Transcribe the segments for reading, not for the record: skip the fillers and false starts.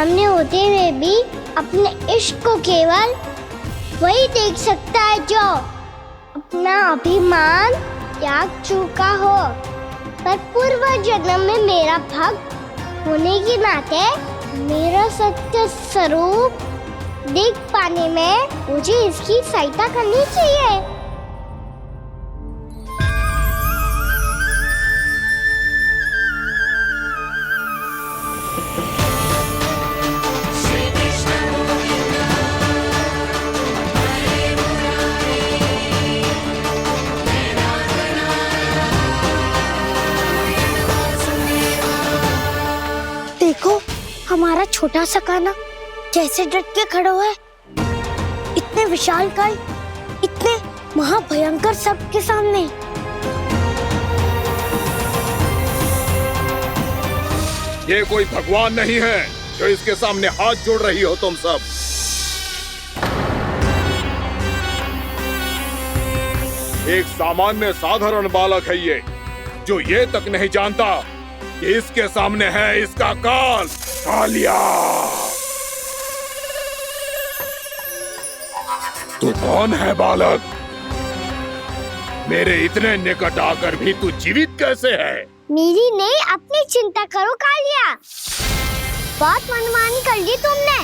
सामने होते हुए भी अपने इश्क को केवल वही देख सकता है जो अपना अभिमान त्याग चुका हो। पर पूर्व जन्म में मेरा भक्त होने के नाते मेरा सत्य स्वरूप देख पाने में मुझे इसकी सहायता करनी चाहिए। देखो हमारा छोटा सा कान्हा कैसे डट के खड़ा हुआ है, इतने विशालकाय, इतने महाभयंकर सबके सामने। ये कोई भगवान नहीं है जो इसके सामने हाथ जोड़ रही हो तुम सब। एक सामान्य साधारण बालक है ये, जो ये तक नहीं जानता कि इसके सामने है इसका काल, कालिया। तू कौन है बालक? मेरे इतने निकट आकर भी तू जीवित कैसे है? मेरी नहीं, अपनी चिंता करो कालिया। बहुत मनमानी कर ली तुमने।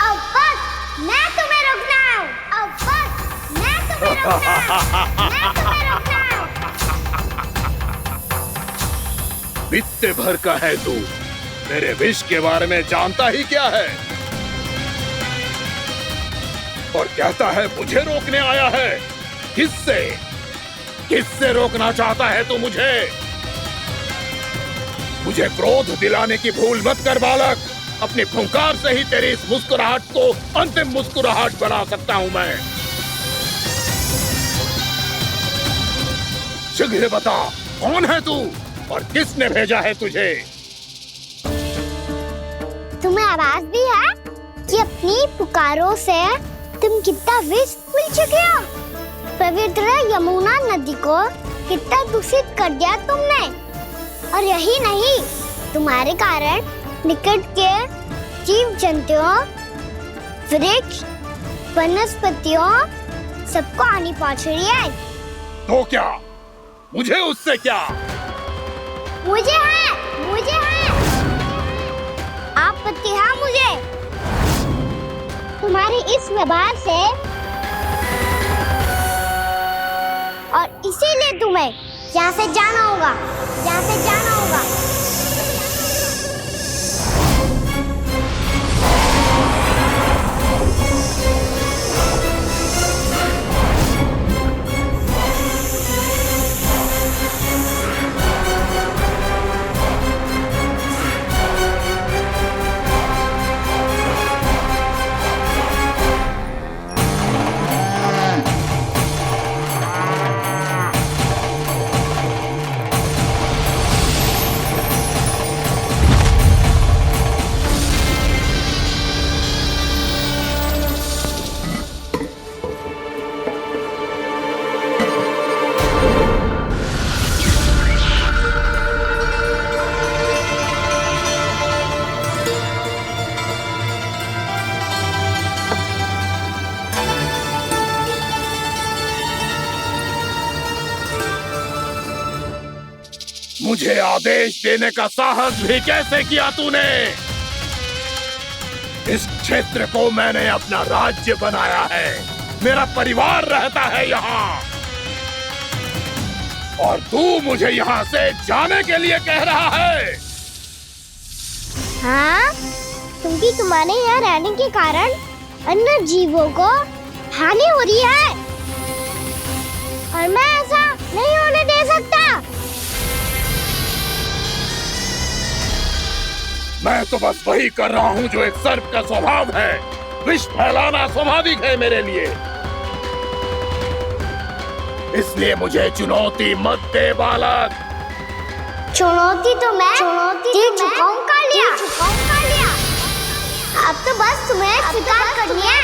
अब बस मैं तुम्हें रोकना हूँ। अब बस मैं तुम्हें रोकना हूँ। मैं तुम्हें रोकना हूँ। बित्ते भर का है तू, मेरे विष के बारे में जानता ही क्या है? और कहता है मुझे रोकने आया है। किससे? किससे रोकना चाहता है तू मुझे? मुझे क्रोध दिलाने की भूल मत कर बालक। अपनी फुंकार से ही तेरी इस मुस्कुराहट को अंतिम मुस्कुराहट बना सकता हूं मैं। शीघ्र बता, कौन है तू और किसने भेजा है तुझे? तुम्हें आवाज भी है कि अपनी पुकारों से तुम कितना विष भूल चुके हो। पवित्र यमुना नदी को कितना दूषित कर दिया तुमने। और यही नहीं, तुम्हारे कारण निकट के जीव जंतुओं, वृक्ष, वनस्पतियों सबको हानि पहुंच रही है। तो क्या? मुझे उससे क्या? मुझे है आपत्ति है मुझे तुम्हारे इस व्यवहार से। और इसीलिए तुम्हें यहाँ से जाना होगा। मुझे आदेश देने का साहस भी कैसे किया तूने? इस क्षेत्र को मैंने अपना राज्य बनाया है, मेरा परिवार रहता है यहाँ, और तू मुझे यहाँ से जाने के लिए कह रहा है? हाँ, क्योंकि तुम्हारे यहाँ रहने के कारण अन्य जीवों को हानि हो रही है और मैं ऐसा नहीं होने दे सकता। मैं तो बस वही कर रहा हूँ जो एक सर्प का स्वभाव है। विष फैलाना स्वाभाविक है मेरे लिए, इसलिए मुझे चुनौती मत दे बालक। चुनौती तो मैं दे चुका हूँ कालिया। अब तो बस तुम्हें स्वीकार करनी है।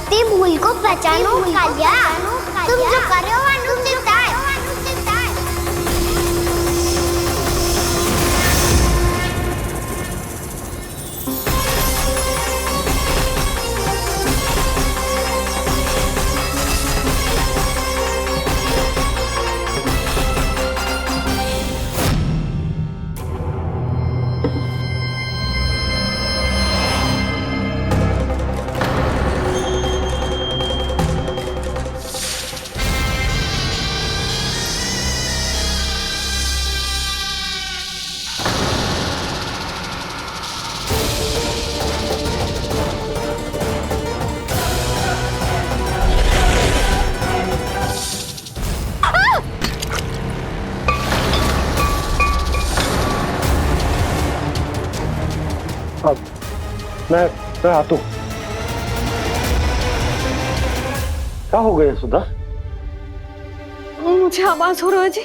अपनी भूल को पहचानो कालिया। तुम जो कर रहे हो अनुचित है। मैं आता हूँ। क्या हो गया सुधा? मुझे आवाज हो रहा है जी,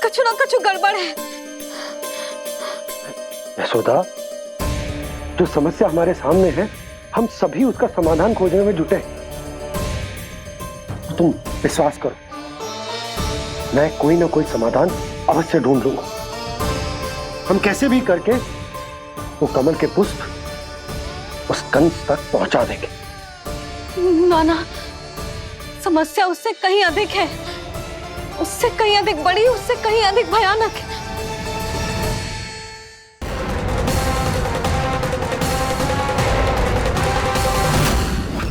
कछु ना कछु गड़बड़ है। यशोदा, जो समस्या हमारे सामने है, हम सभी उसका समाधान खोजने में जुटे। तो तुम विश्वास करो, मैं कोई ना कोई समाधान अवश्य ढूंढ लूंगा। हम कैसे भी करके वो कमल के पुष्प उस कंस तक पहुंचा देंगे। नाना, समस्या उससे कहीं अधिक है, उससे कहीं अधिक बड़ी, उससे कहीं अधिक भयानक है।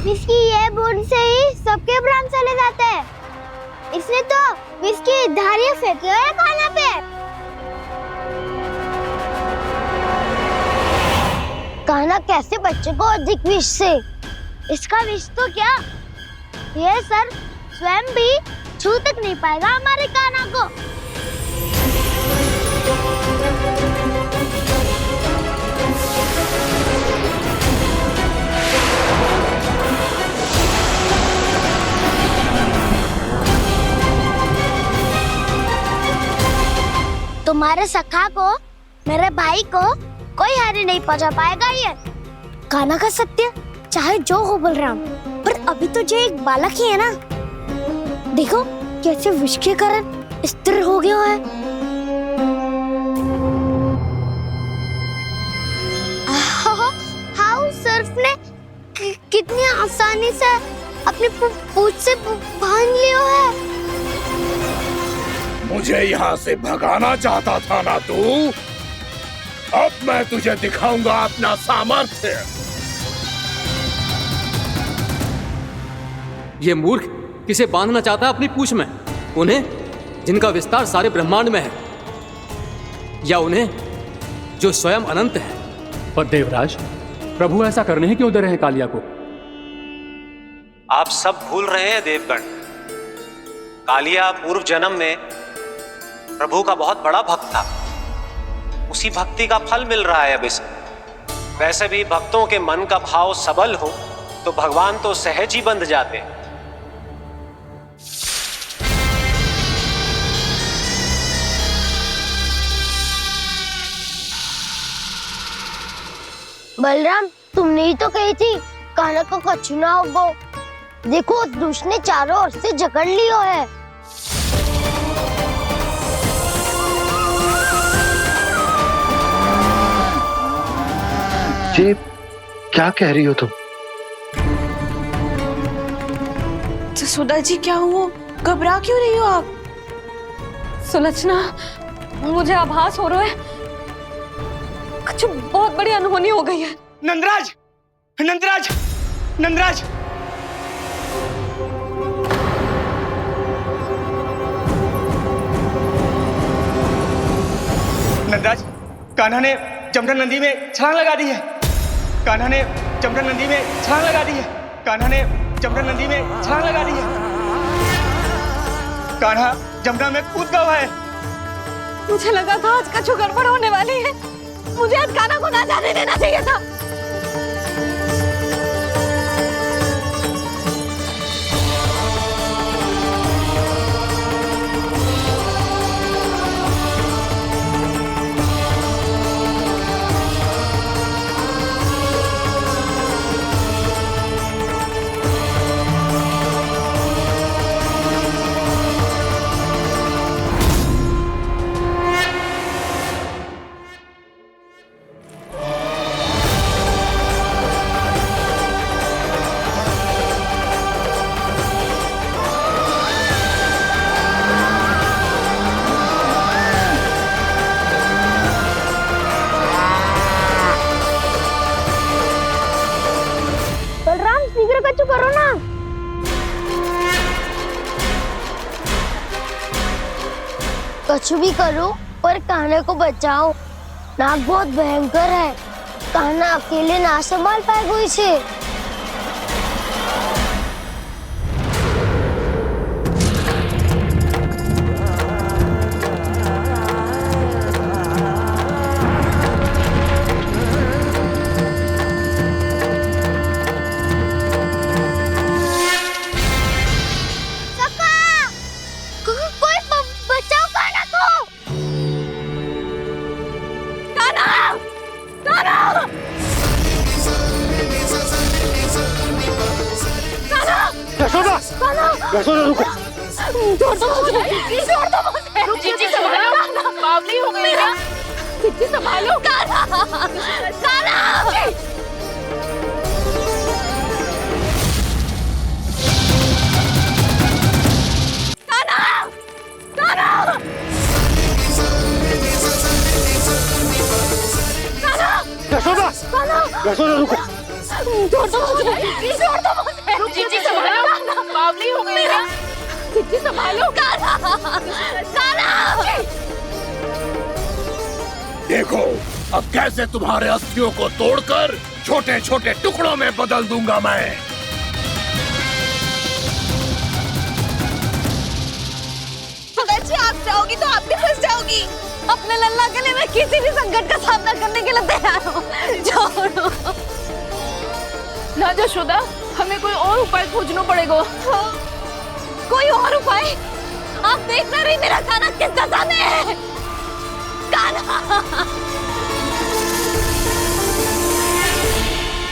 विस्की ये बूंद से ही सबके प्राण चले जाते हैं। इसने तो विस्की धारियां फेंकी है खाना पे। कान्हा कैसे बच्चे को अधिक विष से? इसका विष तो क्या, ये सर स्वयं भी छू तक नहीं पाएगा हमारे कान्हा को। तुम्हारे सखा को, मेरे भाई को कोई हानि नहीं पहुंचा पाएगा। ये कान्हा का सत्य चाहे जो हो बलराम, पर अभी तो जो एक बालक ही है ना। देखो कैसे विष के कारण स्थिर हो गया है। हाउ सर्फ ने कितनी आसानी से अपनी पूंछ से बांध लिया है। मुझे यहाँ से भगाना चाहता था ना तू? अब मैं तुझे दिखाऊंगा अपना सामर्थ्य। ये मूर्ख किसे बांधना चाहता है अपनी पूंछ में? उन्हें जिनका विस्तार सारे ब्रह्मांड में है, या उन्हें जो स्वयं अनंत है? पर देवराज, प्रभु ऐसा करने ही क्यों दे रहे हैं कालिया को? आप सब भूल रहे हैं देवगण। कालिया पूर्व जन्म में प्रभु का बहुत बड़ा भक्त था। उसी भक्ति का फल मिल रहा है अब इसे। वैसे भी भक्तों के मन का भाव सबल हो तो भगवान तो सहज ही बंध जाते हैं। बलराम, तुमने ही तो कही थी कान्हा को कछु ना होगो। देखो उस दुष्ट ने चारों ओर से जकड़ लियो है। ये क्या कह रही हो तुम? सुधा जी, क्या हुआ? घबरा क्यों रही हो आप? सुलक्षणा, मुझे आभास हो रहा है कुछ बहुत बड़ी अनहोनी हो गई है। नंदराज, नंदराज, नंदराज! नंदराज, कान्हा ने जमदग्नि नदी में छलांग लगा दी है। कान्हा ने जमदग्नि नदी में छलांग लगा दी है। कान्हा ने जमदग्नि नदी में छलांग लगा दी है। कान्हा जमुना में कूद गया है। मुझे लगा था आज कछु गड़बड़ होने वाली है। मुझे आज कान्हा को ना जाने देना चाहिए था। कुछ भी करो पर कान्हा को बचाओ। नाग बहुत भयंकर है, कान्हा अकेले ना संभाल पाएगा इसे। यशोदा रुको। छोड़ दो मुझे, छोड़ दो मुझे। जीजी संभालो, बावली हो गई है। जीजी संभालो। कान्हा, कान्हा। यशोदा, यशोदा रुको। छोड़ दो मुझे, छोड़ दो मुझे। जीजी संभालो, बावली हो गई है। जीजी संभालो। देखो अब कैसे तुम्हारे अस्थियों को तोड़कर छोटे छोटे टुकड़ों में बदल दूंगा मैं। जी आप जाओगी तो आप भी फंस जाओगी। अपने लल्ला के लिए मैं किसी भी संकट का सामना करने के लिए तैयार हूँ। छोड़ो ना यशोदा, हमें कोई और उपाय खोजना पड़ेगा। कोई और उपाय? आप देख ना रही मेरा कान्हा किस दशा में है। कान्हा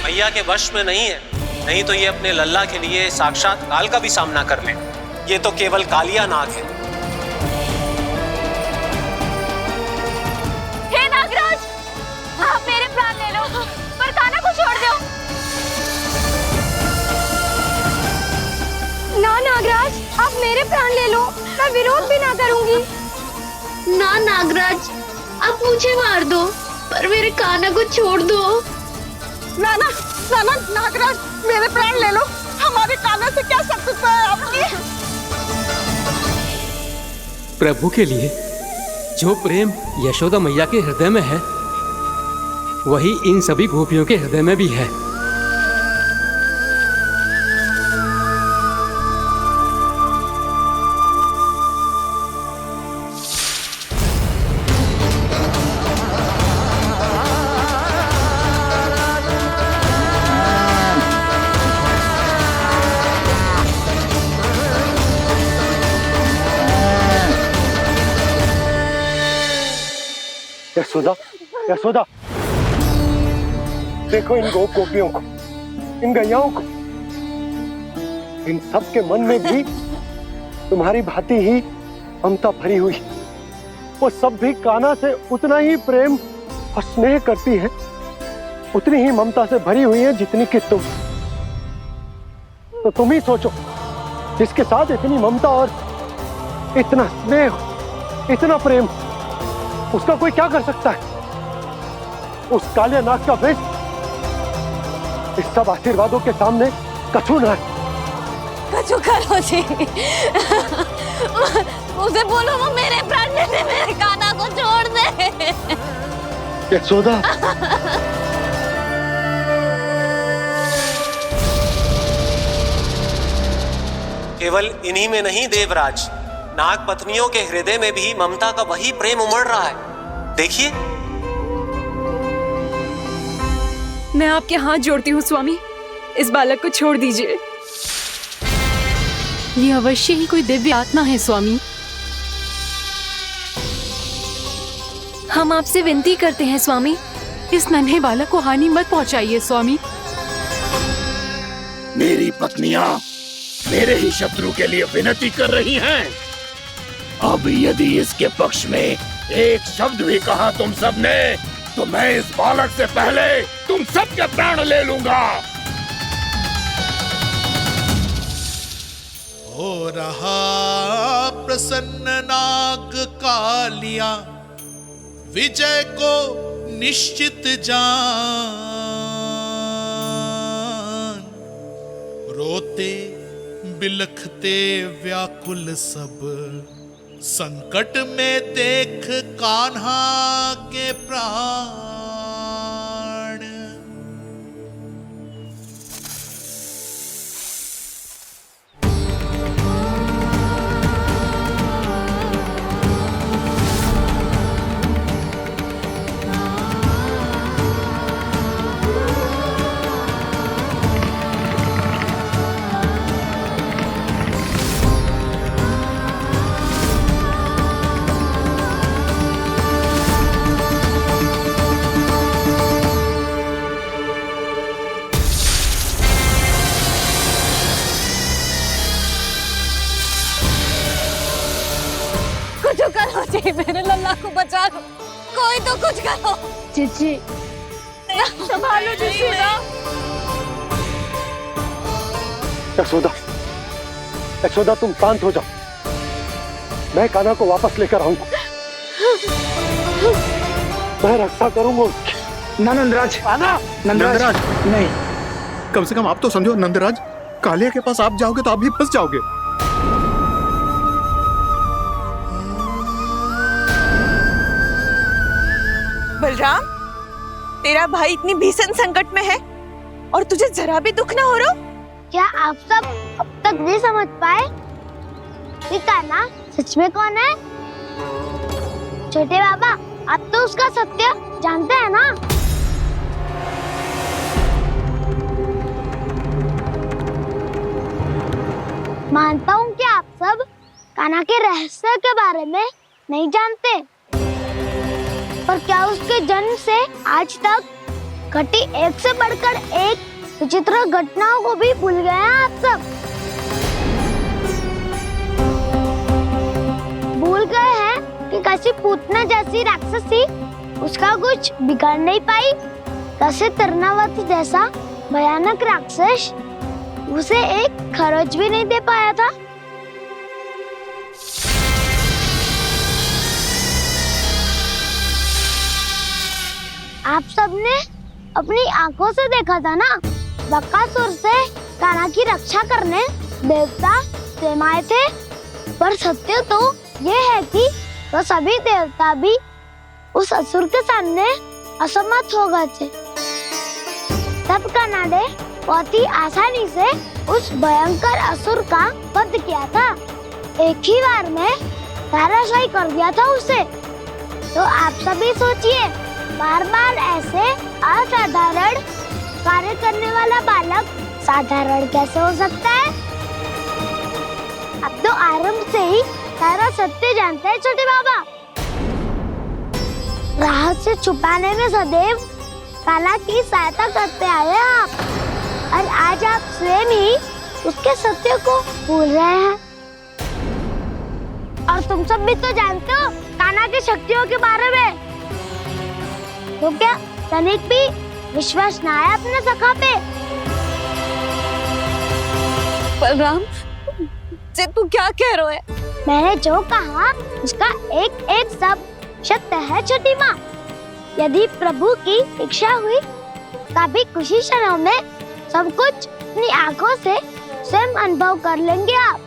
मैया के वश में नहीं है, नहीं तो ये अपने लल्ला के लिए साक्षात काल का भी सामना कर ले। ये तो केवल कालिया नाग है। हे नागराज, आप मेरे प्राण ले लो पर कान्हा को छोड़ दो। ना नागराज, आप मेरे प्राण ले लो, मैं विरोध भी ना करूंगी। ना नागराज, आप मुझे मार दो पर मेरे कान्हा को छोड़ दो। ना ना ना ना नागराज, मेरे प्राण ले लो। हमारे कान्हा से क्या शत्रुता है आपकी? प्रभु के लिए जो प्रेम यशोदा मैया के हृदय में है, वही इन सभी गोपियों के हृदय में भी है। यशोदा, यशोदा, देखो इन गोप गोपियों को, इन गैयाओं को। इन सब के मन में भी तुम्हारी भांति ही ममता भरी हुई। वो सब भी कान्हा से उतना ही प्रेम और स्नेह करती है, उतनी ही ममता से भरी हुई है जितनी कि तुम। तो तुम ही सोचो, जिसके साथ इतनी ममता और इतना स्नेह, इतना प्रेम, उसका कोई क्या कर सकता है? उस काले नाग का वेश इस सब आशीर्वादों के सामने कछु न है। कछु करो जी। उसे बोलो वो मेरे प्राण ले ले, मेरे कान्हा को छोड़ दे। यशोदा, केवल इन्हीं में नहीं देवराज, नाग पत्नियों के हृदय में भी ममता का वही प्रेम उमड़ रहा है। देखिए। मैं आपके हाथ जोड़ती हूँ स्वामी, इस बालक को छोड़ दीजिए। ये अवश्य ही कोई दिव्य आत्मा है स्वामी। हम आपसे विनती करते हैं स्वामी, इस नन्हे बालक को हानि मत पहुंचाइए स्वामी। मेरी पत्नियां मेरे ही शत्रु के लिए विनती कर रही हैं। अब यदि इसके पक्ष में एक शब्द भी कहा तुम सबने, तो मैं इस बालक से पहले तुम सबके प्राण ले लूंगा। हो रहा प्रसन्न नाग कालिया, विजय को निश्चित जान। रोते बिलखते व्याकुल सब संकट में देख कान्हा के प्राण। कुछ करो जी, मेरे लल्ला को बचा लो, कोई तो कुछ करो। जीजी संभालो जीजी ना। यशोदा, यशोदा तुम शांत हो जाओ, मैं कान्हा को वापस लेकर आऊंगा, मैं रक्षा करूंगा उसकी। ना नंदराज, नंदराज नहीं। कम से कम आप तो समझो नंदराज, कालिया के पास आप जाओगे तो आप भी फंस जाओगे। बलराम, तेरा भाई इतनी भीषण संकट में है और तुझे जरा भी दुख ना हो रहा? क्या आप सब अब तक नहीं समझ पाए कि कान्हा सच में कौन है? छोटे बाबा, आप तो उसका सत्य जानते हैं ना? मानता हूँ कि आप सब कान्हा के रहस्य के बारे में नहीं जानते, पर क्या उसके जन्म से आज तक घटी एक से बढ़कर एक विचित्र घटनाओं को भी भूल गए हैं आप सब? भूल गए हैं कि कैसी पूतना जैसी राक्षसी उसका कुछ बिगाड़ नहीं पाई, कैसे तरनावती जैसा भयानक राक्षस उसे एक खरोच भी नहीं दे पाया था। आप सबने अपनी आंखों से देखा था ना, बकासुर से कान्हा की रक्षा करने देवता स्वयं आए थे, पर सत्य तो ये है कि वो सभी देवता भी उस असुर के सामने असमर्थ हो गए थे। तब कान्हा ने बहुत ही आसानी से उस भयंकर असुर का वध किया था, एक ही बार में धराशायी कर दिया था उसे। तो आप सभी सोचिए, बार बार ऐसे असाधारण कार्य करने वाला बालक साधारण कैसे हो सकता है? अब तो आरंभ से ही सारा सत्य जानते हैं छोटे बाबा। रहस्य छुपाने में सदैव कान्हा की सहायता करते आए हैं आप, और आज आप स्वयं ही उसके सत्य को भूल रहे हैं। और तुम सब भी तो जानते हो कान्हा की शक्तियों के बारे में, तो क्या तनिक भी विश्वास न आया अपने सखा पे? बलराम, जे तू क्या कह रहा है? मैंने जो कहा उसका एक एक शब्द सत्य है छोटी माँ। यदि प्रभु की इच्छा हुई तभी कुछ ही क्षणों में सब कुछ अपनी आंखों से स्वयं अनुभव कर लेंगे आप।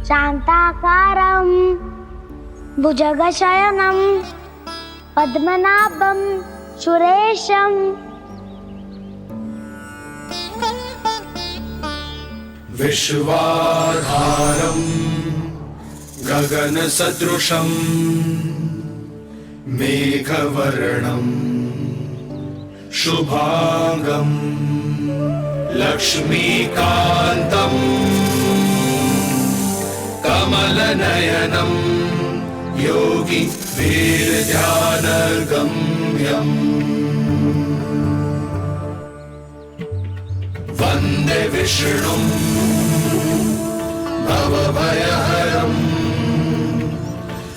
शांताकारं भुजगशयनं पद्मनाभं सुरेशं विश्वाधारं गगनसदृशं मेघवर्णं शुभांगं लक्ष्मीकान्तं कमलनयनं योगी वीरध्यानगम्यम् वन्दे विष्णुं भवभयहरं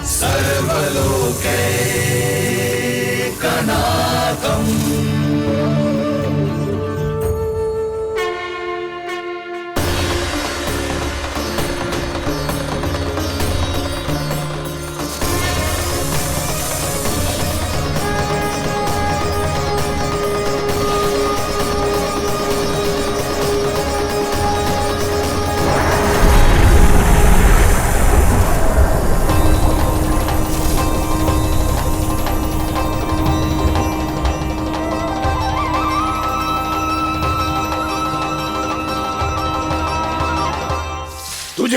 सर्वलोकैकनाथम्।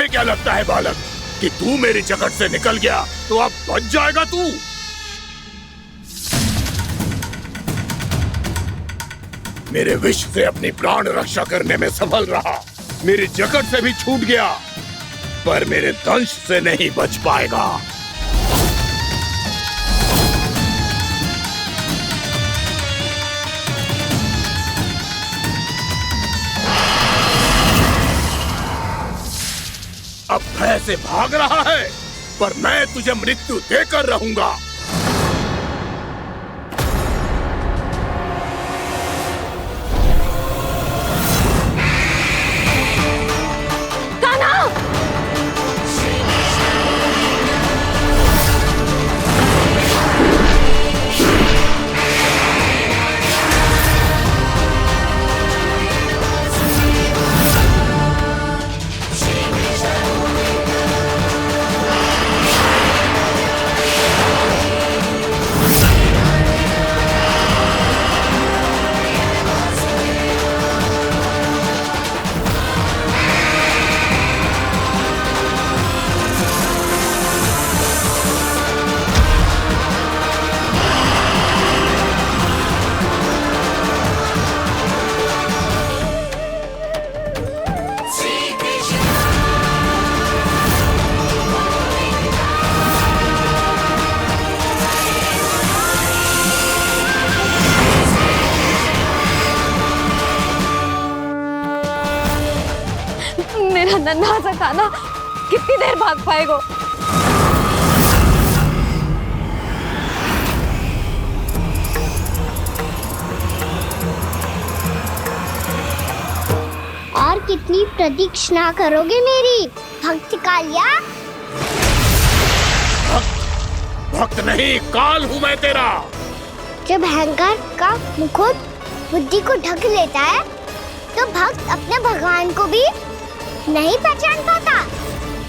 तुम्हें क्या लगता है बालक कि तू मेरी जगत से निकल गया तो अब बच जाएगा तू? मेरे विष से अपनी प्राण रक्षा करने में सफल रहा, मेरी जगत से भी छूट गया, पर मेरे दंश से नहीं बच पाएगा। अब भय से भाग रहा है, पर मैं तुझे मृत्यु देकर रहूंगा। नन्हा सा कान्हा कितनी देर भाग पाएगा? और कितनी प्रतीक्षा करोगे मेरी भक्त कालिया? भक्त नहीं, काल हूँ मैं तेरा। जब अहंकार का मुकुट बुद्धि को ढक लेता है तो भक्त अपने भगवान को भी नहीं पहचान पाता।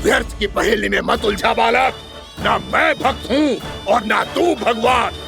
व्यर्थ की पहेली में मत उलझा बालक, ना मैं भक्त हूँ और ना तू भगवान।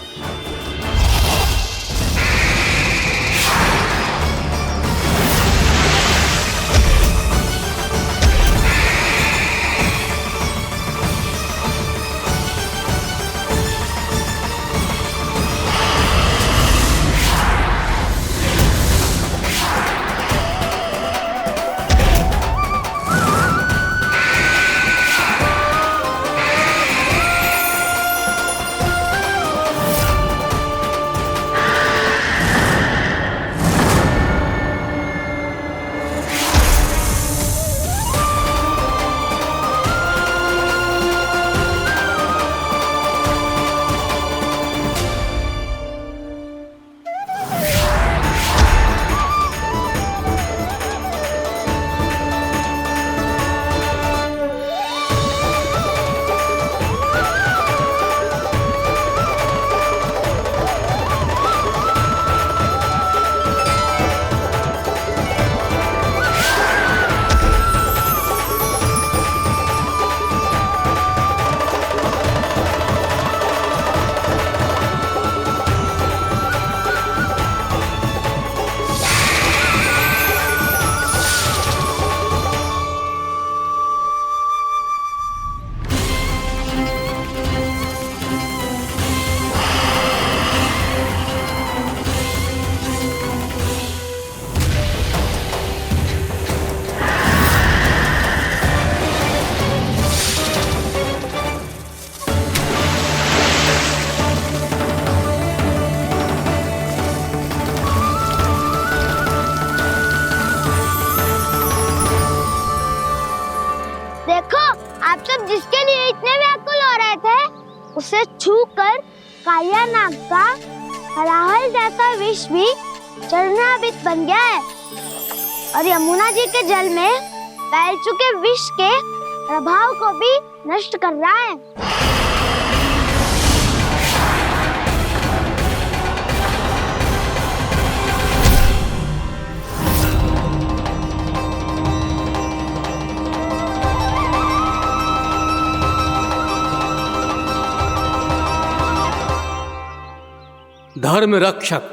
उसे छूकर कालिया नाग का हलाहल जैसा विष भी चरणामृत बन गया है और यमुना जी के जल में फैल चुके विष के प्रभाव को भी नष्ट कर रहा है। धर्म रक्षक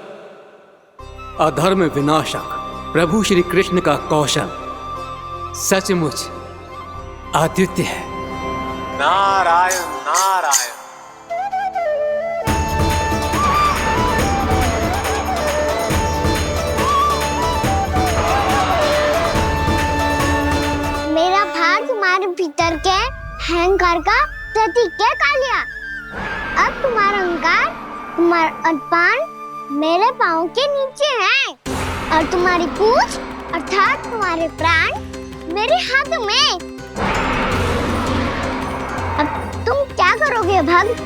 अधर्म विनाशक प्रभु श्री कृष्ण का कौशल सचमुच अद्वितीय है। नारायण नारायण। मेरा भार तुम्हारे भीतर के अहंकार का प्रतीक है कालिया। अब तुम्हारा अहंकार, तुम्हारा अर्पण मेरे पाँव के नीचे है और तुम्हारी पूंछ अर्थात तुम्हारे प्राण मेरे हाथ में। अब तुम क्या करोगे भक्त?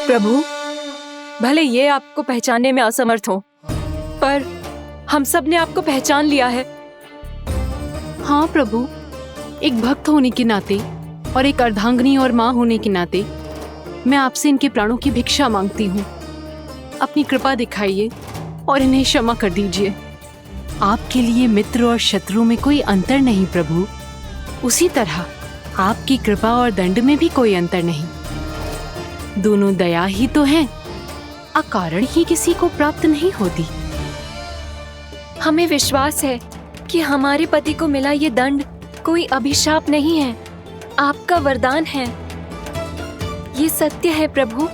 प्रभु, भले ये आपको पहचानने में असमर्थ हो, पर हम सब ने आपको पहचान लिया है। हाँ प्रभु, एक भक्त होने के नाते और एक अर्धांगिनी और माँ होने के नाते मैं आपसे इनके प्राणों की भिक्षा मांगती हूँ। अपनी कृपा दिखाइए और इन्हें क्षमा कर दीजिए। आपके लिए मित्र और शत्रु में कोई अंतर नहीं प्रभु। उसी तरह आपकी कृपा और दंड में भी कोई अंतर नहीं। दोनों दया ही तो हैं, अकारण ही किसी को प्राप्त नहीं होती। हमें विश्वास है कि हमारे पति को मिला ये दंड कोई अभिशाप नहीं है, आपका वरदान है। ये सत्य है प्रभु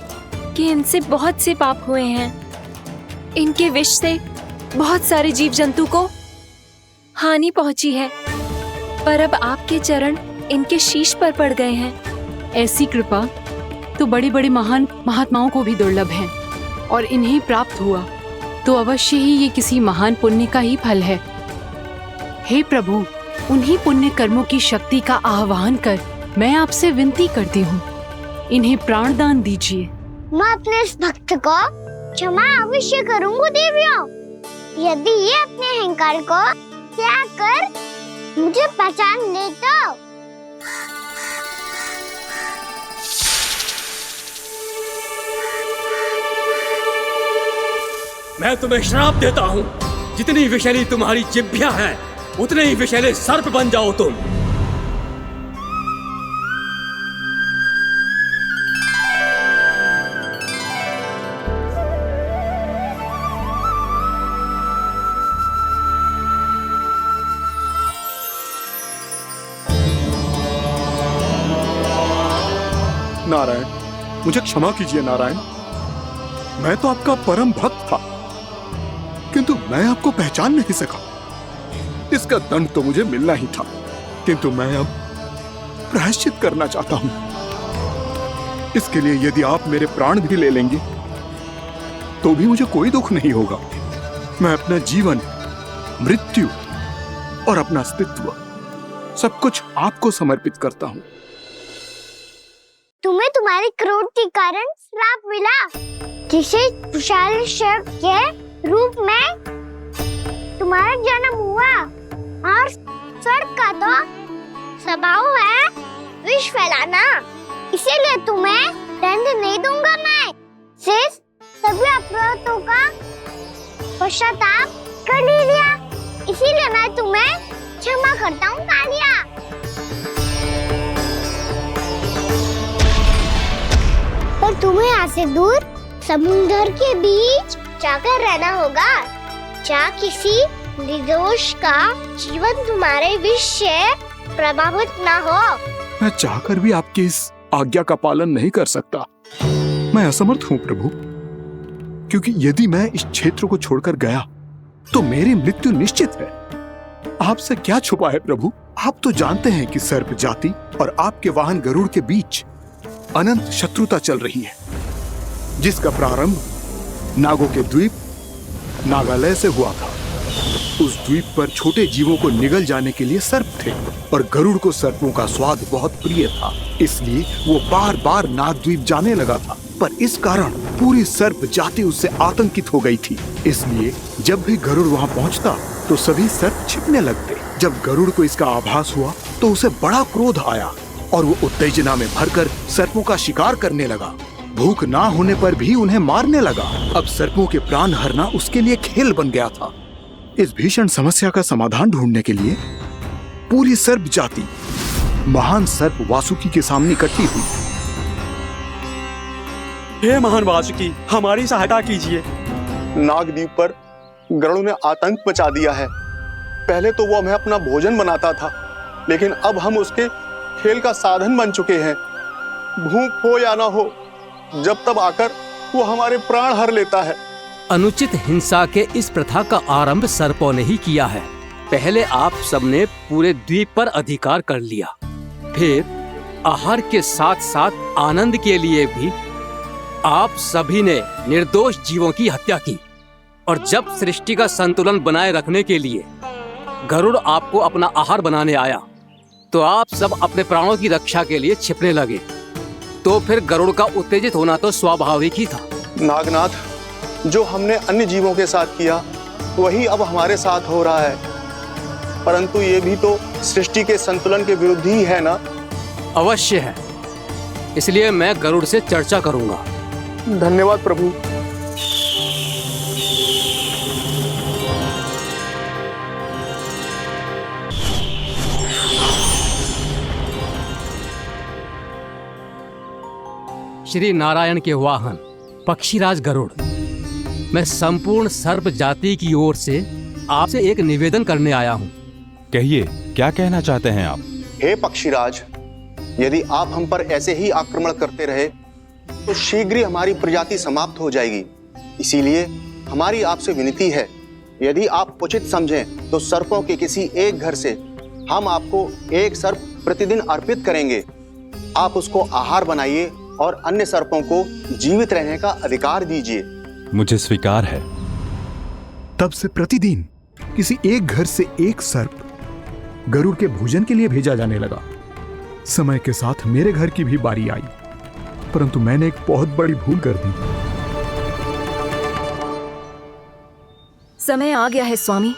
कि इनसे बहुत से पाप हुए हैं। इनके विष से बहुत सारे जीव जंतु को हानि पहुंची है, पर अब आपके चरण इनके शीश पर पड़ गए हैं। ऐसी कृपा तो बड़े बड़े महान महात्माओं को भी दुर्लभ है, और इन्हें प्राप्त हुआ तो अवश्य ही ये किसी महान पुण्य का ही फल है। हे प्रभु, उन्हीं पुण्य कर्मों की शक्ति का आह्वान कर मैं आपसे विनती करती हूँ, इन्हें प्राण दान दीजिए। मैं अपने इस भक्त को क्षमा अवश्य करूँगा देवियों, यदि ये अपने अहंकार को त्याग कर मुझे पहचान ले तो। मैं तुम्हें श्राप देता हूँ, जितनी विषैली तुम्हारी जिह्वा है उतने ही विषैले सर्प बन जाओ तुम। नारायण, मुझे क्षमा कीजिए नारायण। मैं तो आपका परम भक्त था, किंतु मैं आपको पहचान नहीं सका। इसका दंड तो मुझे मिलना ही था, किंतु मैं अब प्रायश्चित करना चाहता हूं। इसके लिए यदि आप मेरे प्राण भी ले लेंगे तो भी मुझे कोई दुख नहीं होगा। मैं अपना जीवन, मृत्यु और अपना अस्तित्व सब कुछ आपको समर्पित करता हूं। तुम्हें तुम्हारी क्रोध के कारण श्राप मिला, जिसे विशाल सर्प के रूप में तुम्हारा जन्म हुआ, और सर्प का तो स्वभाव है विष फैलाना। इसीलिए तुम्हें दंड नहीं दूंगा मैं। शेष सभी अपराधों का पश्चाताप कर लिया, इसीलिए मैं तुम्हें क्षमा करता हूँ कालिया। पर तुम्हें यहाँ से दूर समुद्र के बीच जाकर रहना होगा, जहाँ किसी निर्दोष का जीवन तुम्हारे विष से प्रभावित ना हो। मैं चाहकर भी आपकी इस आज्ञा का पालन नहीं कर सकता। मैं असमर्थ हूँ प्रभु, क्योंकि यदि मैं इस क्षेत्र को छोड़कर गया तो मेरी मृत्यु निश्चित है। आपसे क्या छुपा है प्रभु? आप तो जानते हैं कि सर्प जाति और आपके वाहन गरुड़ के बीच अनंत शत्रुता चल रही है, जिसका प्रारंभ नागों के द्वीप नागालय से हुआ था। उस द्वीप पर छोटे जीवों को निगल जाने के लिए सर्प थे, और गरुड़ को सर्पों का स्वाद बहुत प्रिय था, इसलिए वो बार बार नाग द्वीप जाने लगा था। पर इस कारण पूरी सर्प जाति उससे आतंकित हो गई थी। इसलिए जब भी गरुड़ वहां पहुंचता तो सभी सर्प छिपने लगते। जब गरुड़ को इसका आभास हुआ तो उसे बड़ा क्रोध आया और वो उत्तेजना में भरकर सर्पों का शिकार करने लगा। भूख ना होने पर भी उन्हें मारने लगा। अब सर्पों के प्राण हरना उसके लिए खेल बन गया था। इस भीषण समस्या का समाधान ढूंढने के लिए पूरी सर्प जाति महान सर्प वासुकी के सामने इकट्ठी हुई। हे महान वासुकी, हमारी सहायता कीजिए। नागद्वीप पर गरुड़ ने आतंक मचा दिया है। पहले तो वो हमें अपना भोजन बनाता था, लेकिन अब हम उसके खेल का साधन बन चुके हैं। भूख हो या ना हो, जब तब आकर वो हमारे प्राण हर लेता है। अनुचित हिंसा के इस प्रथा का आरंभ सर्पों ने ही किया है। पहले आप सबने पूरे द्वीप पर अधिकार कर लिया, फिर आहार के साथ साथ आनंद के लिए भी आप सभी ने निर्दोष जीवों की हत्या की। और जब सृष्टि का संतुलन बनाए रखने के लिए गरुड़ आपको अपना आहार बनाने आया तो आप सब अपने प्राणों की रक्षा के लिए छिपने लगे। तो फिर गरुड़ का उत्तेजित होना तो स्वाभाविक ही था। नागनाथ, जो हमने अन्य जीवों के साथ किया वही अब हमारे साथ हो रहा है, परंतु ये भी तो सृष्टि के संतुलन के विरुद्ध ही है ना? अवश्य है, इसलिए मैं गरुड़ से चर्चा करूंगा। धन्यवाद प्रभु। श्री नारायण के वाहन पक्षीराज गरुड़, मैं संपूर्ण सर्प जाति की ओर से आपसे एक निवेदन करने आया हूँ। कहिए, क्या कहना चाहते हैं आप? हे पक्षीराज, यदि आप हम पर ऐसे ही आक्रमण करते रहे तो शीघ्र ही हमारी प्रजाति समाप्त हो जाएगी। इसीलिए हमारी आपसे विनती है, यदि आप उचित समझें तो सर्पों के किसी एक घर से हम आपको एक सर्प प्रतिदिन अर्पित करेंगे। आप उसको आहार बनाइए और अन्य सर्पों को जीवित रहने का अधिकार दीजिए। मुझे स्वीकार है। तब से प्रतिदिन किसी एक घर से एक सर्प गरुड़ के भोजन के लिए भेजा जाने लगा। समय के साथ मेरे घर की भी बारी आई, परंतु मैंने एक बहुत बड़ी भूल कर दी। समय आ गया है स्वामी,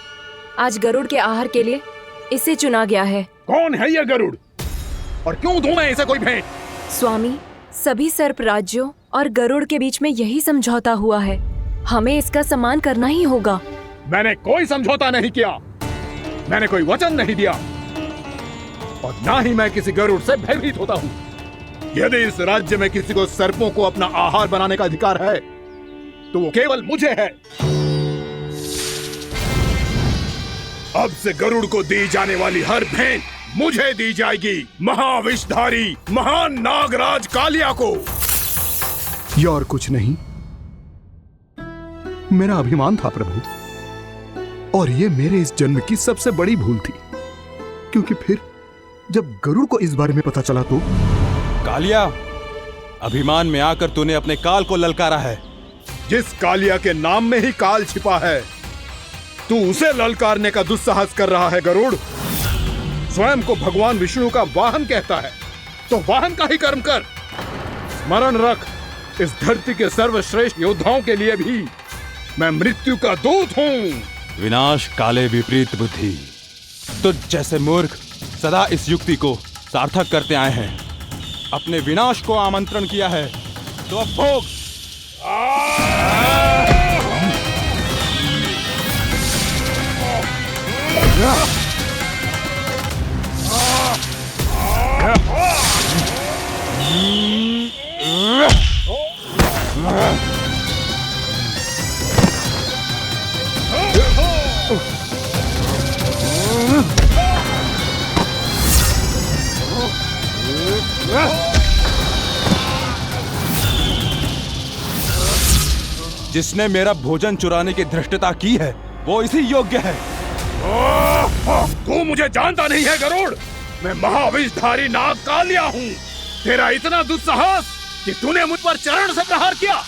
आज गरुड़ के आहार के लिए इसे चुना गया है। कौन है यह गरुड़ और क्यों दूं मैं इसे कोई भेंट? स्वामी, सभी सर्प राज्यों और गरुड़ के बीच में यही समझौता हुआ है, हमें इसका सम्मान करना ही होगा। मैंने कोई समझौता नहीं किया, मैंने कोई वचन नहीं दिया और ना ही मैं किसी गरुड़ से भयभीत होता हूँ। यदि इस राज्य में किसी को सर्पों को अपना आहार बनाने का अधिकार है तो वो केवल मुझे है। अब से गरुड़ को दी जाने वाली हर भेंट मुझे दी जाएगी, महाविषधारी महान नागराज कालिया को। यह और कुछ नहीं, मेरा अभिमान था प्रभु, और यह मेरे इस जन्म की सबसे बड़ी भूल थी। क्योंकि फिर जब गरुड़ को इस बारे में पता चला तो कालिया, अभिमान में आकर तूने अपने काल को ललकारा है। जिस कालिया के नाम में ही काल छिपा है, तू उसे ललकारने का दुस्साहस कर रहा है गरुड़। स्वयं को भगवान विष्णु का वाहन कहता है तो वाहन का ही कर्म कर। स्मरण रख, इस धरती के सर्वश्रेष्ठ योद्धाओं के लिए भी मैं मृत्यु का दूत हूँ। विनाश काले विपरीत बुद्धि, तुझ जैसे मूर्ख सदा इस युक्ति को सार्थक करते आए हैं। अपने विनाश को आमंत्रण किया है तो अब भोग। जिसने मेरा भोजन चुराने की धृष्टता की है वो इसी योग्य है। तू मुझे जानता नहीं है गरुड़, मैं महाविषधारी नाग कालिया हूँ। तेरा इतना दुस्साहस कि तूने मुझ पर चरण से प्रहार किया।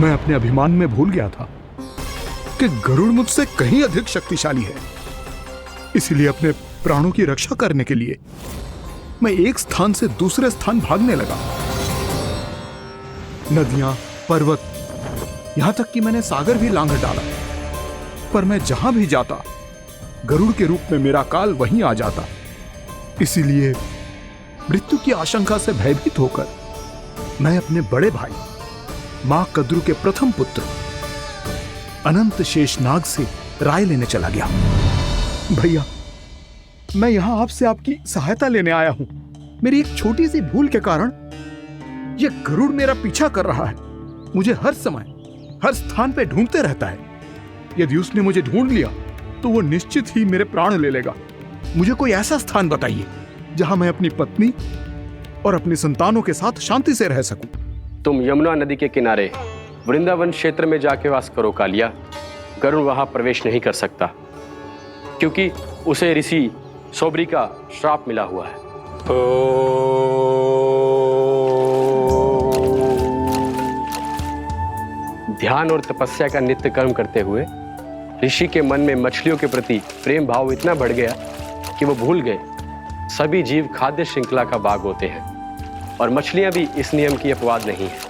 मैं अपने अभिमान में भूल गया था कि गरुड़ मुझसे कहीं अधिक शक्तिशाली है। इसलिए अपने प्राणों की रक्षा करने के लिए मैं एक स्थान से दूसरे स्थान भागने लगा। नदियां, पर्वत, यहां तक कि मैंने सागर भी लांघ डाला, पर मैं जहां भी जाता गरुड़ के रूप में मेरा काल वहीं आ जाता। इसीलिए मृत्यु की आशंका से भयभीत होकर मैं अपने बड़े भाई मां कद्रु के प्रथम पुत्र अनंत शेषनाग से राय लेने चला गया। भैया, मैं यहां आपसे आपकी सहायता लेने आया हूं। मेरी एक छोटी सी भूल के कारण यह गरुड़ मेरा पीछा कर रहा है। मुझे हर समय हर स्थान पे ढूंढते रहता है। यदि उसने मुझे ढूंढ लिया तो वो निश्चित ही मेरे प्राण ले लेगा। मुझे कोई ऐसा स्थान बताइए जहां मैं अपनी पत्नी और अपनी संतानों के साथ शांति से रह सकूं। तुम यमुना नदी के किनारे वृंदावन क्षेत्र में जाके वास करो कालिया। गरुड़ वहां प्रवेश नहीं कर सकता क्योंकि उसे ऋषि सोबरी का श्राप मिला हुआ है। ध्यान और तपस्या का नित्य कर्म करते हुए ऋषि के मन में मछलियों के प्रति प्रेम भाव इतना बढ़ गया कि वो भूल गए सभी जीव खाद्य श्रृंखला का भाग होते हैं और मछलियां भी इस नियम की अपवाद नहीं है।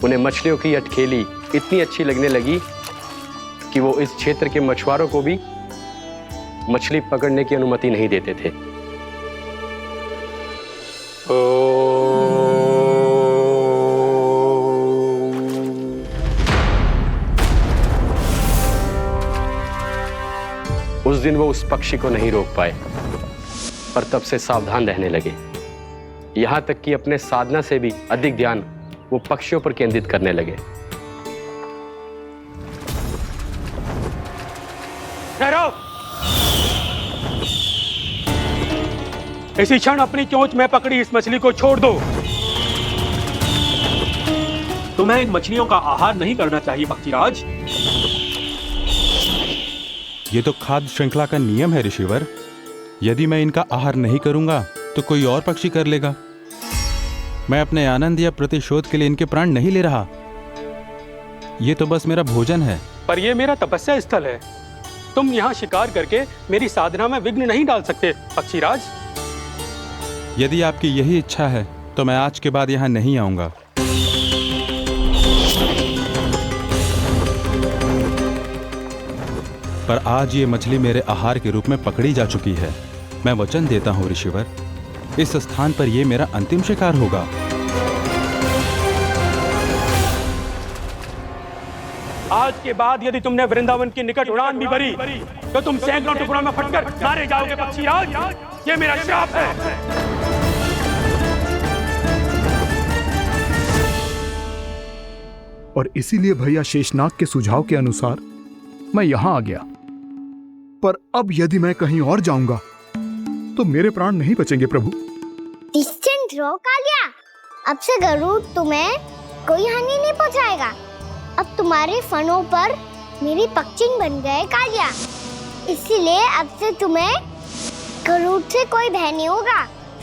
उन्हें मछलियों की अटखेली इतनी अच्छी लगने लगी कि वो इस क्षेत्र के मछुआरों को भी मछली पकड़ने की अनुमति नहीं देते थे। उस दिन वो उस पक्षी को नहीं रोक पाए, पर तब से सावधान रहने लगे। यहां तक कि अपने साधना से भी अधिक ध्यान वो पक्षियों पर केंद्रित करने लगे। ठहरो! इसी क्षण अपनी चोंच में पकड़ी इस मछली को छोड़ दो। तुम्हें इन मछलियों का आहार नहीं करना चाहिए पक्षीराज। ये तो खाद्य श्रृंखला का नियम है ऋषिवर। यदि मैं इनका आहार नहीं करूंगा तो कोई और पक्षी कर लेगा। मैं अपने आनंद या प्रतिशोध के लिए इनके प्राण नहीं ले रहा। ये तो बस मेरा भोजन है। पर यह मेरा तपस्या स्थल है। तुम यहाँ शिकार करके मेरी साधना में विघ्न नहीं डाल सकते पक्षीराज। यदि आपकी यही इच्छा है तो मैं आज के बाद यहाँ नहीं आऊंगा। पर आज ये मछली मेरे आहार के रूप में पकड़ी जा चुकी है। मैं वचन देता हूँ ऋषिवर, इस स्थान पर यह मेरा अंतिम शिकार होगा। आज के बाद यदि तुमने वृंदावन की निकट उड़ान भी भरी तो तुम सैकड़ों टुकड़ों में फटकर मारे जाओगे पक्षीराज। ये मेरा श्राप है। और इसीलिए भैया शेषनाग के सुझाव के अनुसार मैं यहां आ गया। पर अब यदि मैं कहीं और जाऊंगा तो मेरे प्राण नहीं बचेंगे प्रभु। निश्चिंत रहो कालिया, अब से गरुड़ तुम्हें कोई हानि नहीं पहुंचाएगा। अब तुम्हारे फनों पर मेरी पक्षिंग बन गए कालिया, इसीलिए अब से तुम्हें गरुड़ से कोई भय नहीं होगा।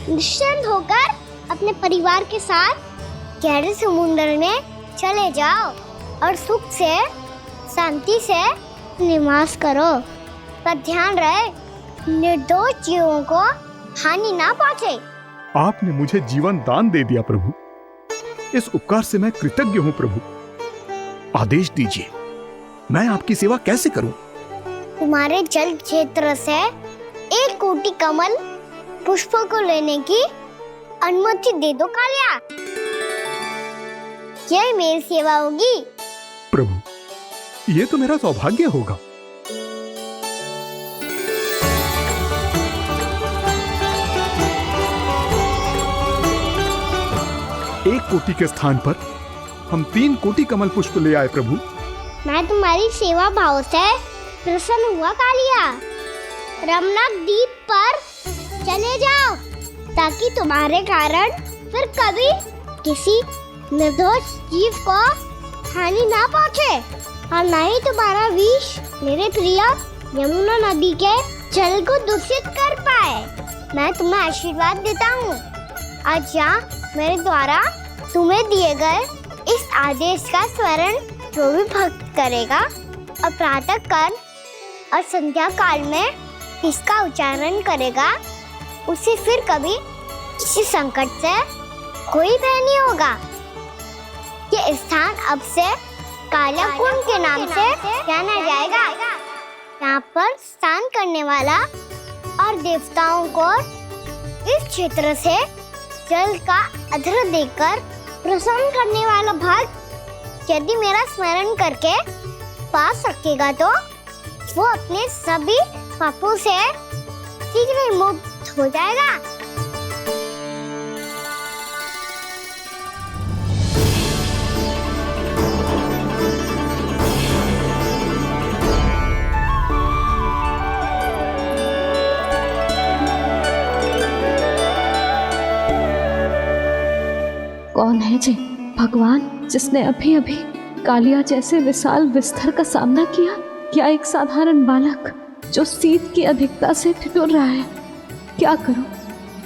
निश्चिंत होकर अपने परिवार के साथ गहरे समुद्र में चले जाओ और सुख से शांति से निवास करो। पर ध्यान रहे निर्दोष जीवों को हानि ना पहुंचे। आपने मुझे जीवन दान दे दिया प्रभु, इस उपकार से मैं कृतज्ञ हूं प्रभु। आदेश दीजिए, मैं आपकी सेवा कैसे करूं? तुम्हारे जल क्षेत्र से 1 कोटि कमल पुष्पों को लेने की अनुमति दे दो कालिया। यह मेरी सेवा होगी। प्रभु, ये तो मेरा सौभाग्य होगा। 1 कोटि के स्थान पर हम 3 कोटि कमल पुष्प ले आए प्रभु। मैं तुम्हारी सेवा भाव से प्रसन्न हुआ कालिया। रमनाक द्वीप पर चले जाओ ताकि तुम्हारे कारण फिर कभी किसी निर्दोष जीव को हानि ना पहुंचे और न ही तुम्हारा विष मेरे प्रिय यमुना नदी के जल को दूषित कर पाए। मैं तुम्हें आशीर्वाद देता हूँ। आज यहाँ मेरे द्वारा तुम्हें दिए गए इस आदेश का स्मरण जो भी भक्त करेगा और प्रातः काल और संध्या काल में इसका उच्चारण करेगा, उसे फिर कभी किसी संकट से कोई भय नहीं होगा। ये स्थान अब से कालियाकुंड के नाम से जाना जाएगा। यहाँ पर स्नान करने वाला और देवताओं को इस क्षेत्र से जल का अर्घ्य देकर प्रसन्न करने वाला भक्त यदि मेरा स्मरण करके पा सकेगा तो वो अपने सभी पापों से शीघ्र ही मुक्त हो जाएगा। कौन है जी भगवान जिसने अभी अभी कालिया जैसे विशाल विस्तर का सामना किया? क्या एक साधारण बालक जो शीत की अधिकता से ठिठुर रहा है? क्या करूं?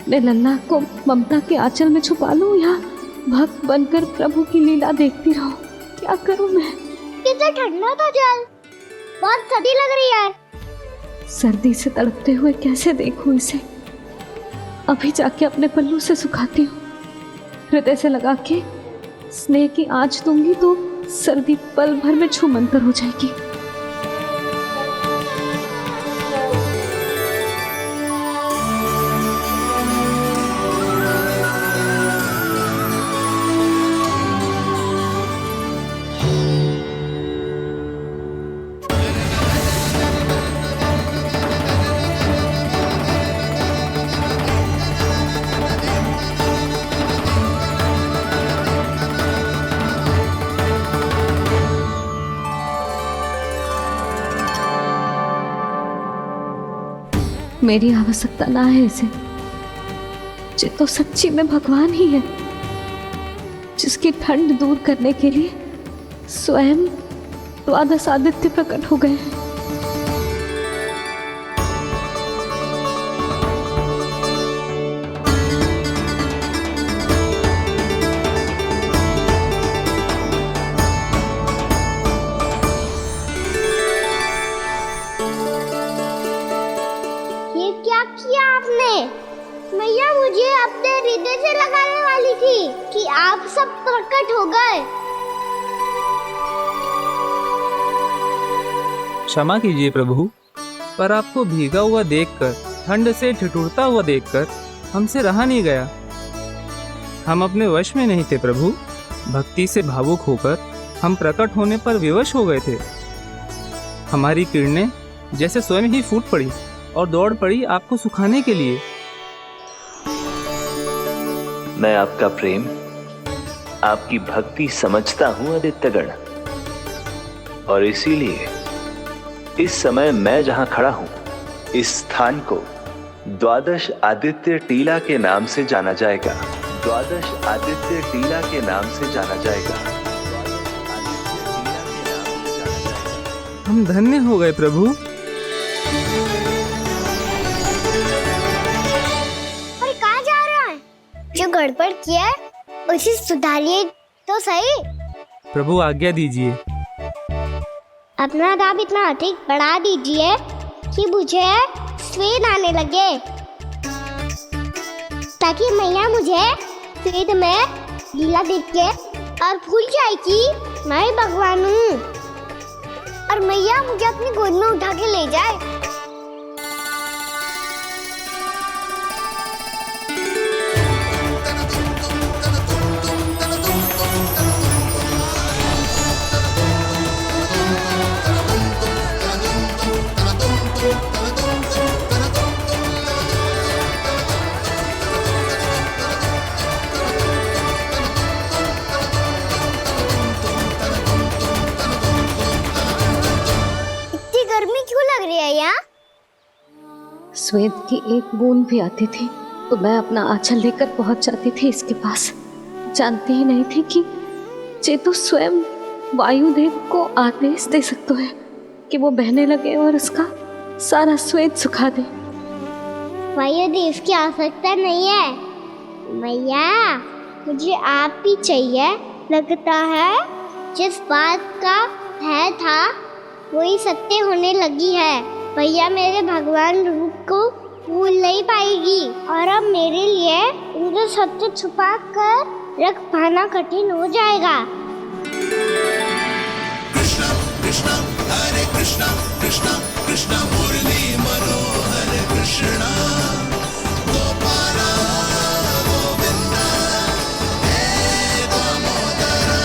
मैं लल्ला को ममता के आंचल में छुपा लूं या भक्त बनकर प्रभु की लीला देखती रहूं? क्या करूं मैं? कितना ठंडा था जल, बहुत सर्दी लग रही है। सर्दी से तड़पते हुए कैसे देखूं इसे? अभी जाके अपने पल्लू से सुखाती हूँ। हृदय से लगा के स्नेह की आंच दूंगी तो सर्दी पल भर में छूमंतर हो जाएगी। मेरी आवश्यकता ना है इसे। ये तो सच्ची में भगवान ही है जिसकी ठंड दूर करने के लिए स्वयं द्वादश आदित्य प्रकट हो गए हैं। मैया मुझे अपने हृदय से लगाने वाली थी कि आप सब प्रकट हो गए। क्षमा कीजिए प्रभु, पर आपको भीगा हुआ देखकर, ठंड से ठिठुरता हुआ देखकर हमसे रहा नहीं गया। हम अपने वश में नहीं थे प्रभु। भक्ति से भावुक होकर हम प्रकट होने पर विवश हो गए थे। हमारी किरणें जैसे स्वयं ही फूट पड़ी और दौड़ पड़ी आपको सुखाने के लिए। मैं आपका प्रेम, आपकी भक्ति समझता हूं आदित्यगण, और इसीलिए इस समय मैं जहां खड़ा हूं, इस स्थान को द्वादश आदित्य टीला के नाम से जाना जाएगा। द्वादश आदित्य टीला के नाम से जाना जाएगा। हम धन्य हो गए प्रभु। और कहाँ जा रहा है? जो गड़बड़ किया उसे सुधारिए तो सही। प्रभु आज्ञा दीजिए। अपना दाम इतना अधिक बढ़ा दीजिए कि मुझे स्वेद आने लगे, ताकि मैया मुझे स्वेद में लीला देख के और भूल जाए कि मैं ही भगवान हूँ, और मैया मुझे अपनी गोद में उठा के ले जाए। स्वेद की एक बूंद भी आती थी तो मैं अपना आंचल लेकर पहुंच जाती थी इसके पास। जानती ही नहीं थी कि चेतु स्वयं वायुदेव को आदेश दे सकता है कि वो बहने लगे और उसका सारा स्वेद सुखा दे। वायुदेव की आवश्यकता नहीं है मैया, मुझे आप ही चाहिए लगता है जिस बात का भय था वही सत्य होने लगी है। भैया मेरे भगवान रूप को भूल नहीं पाएगी और अब मेरे लिए उनके सत्य छुपा कर रख पाना कठिन हो जाएगा। कृष्णा कृष्णा हरे कृष्णा कृष्णा कृष्णा मुरली मनोहर कृष्णा गोपाला गोविंदा हे दामोदरा।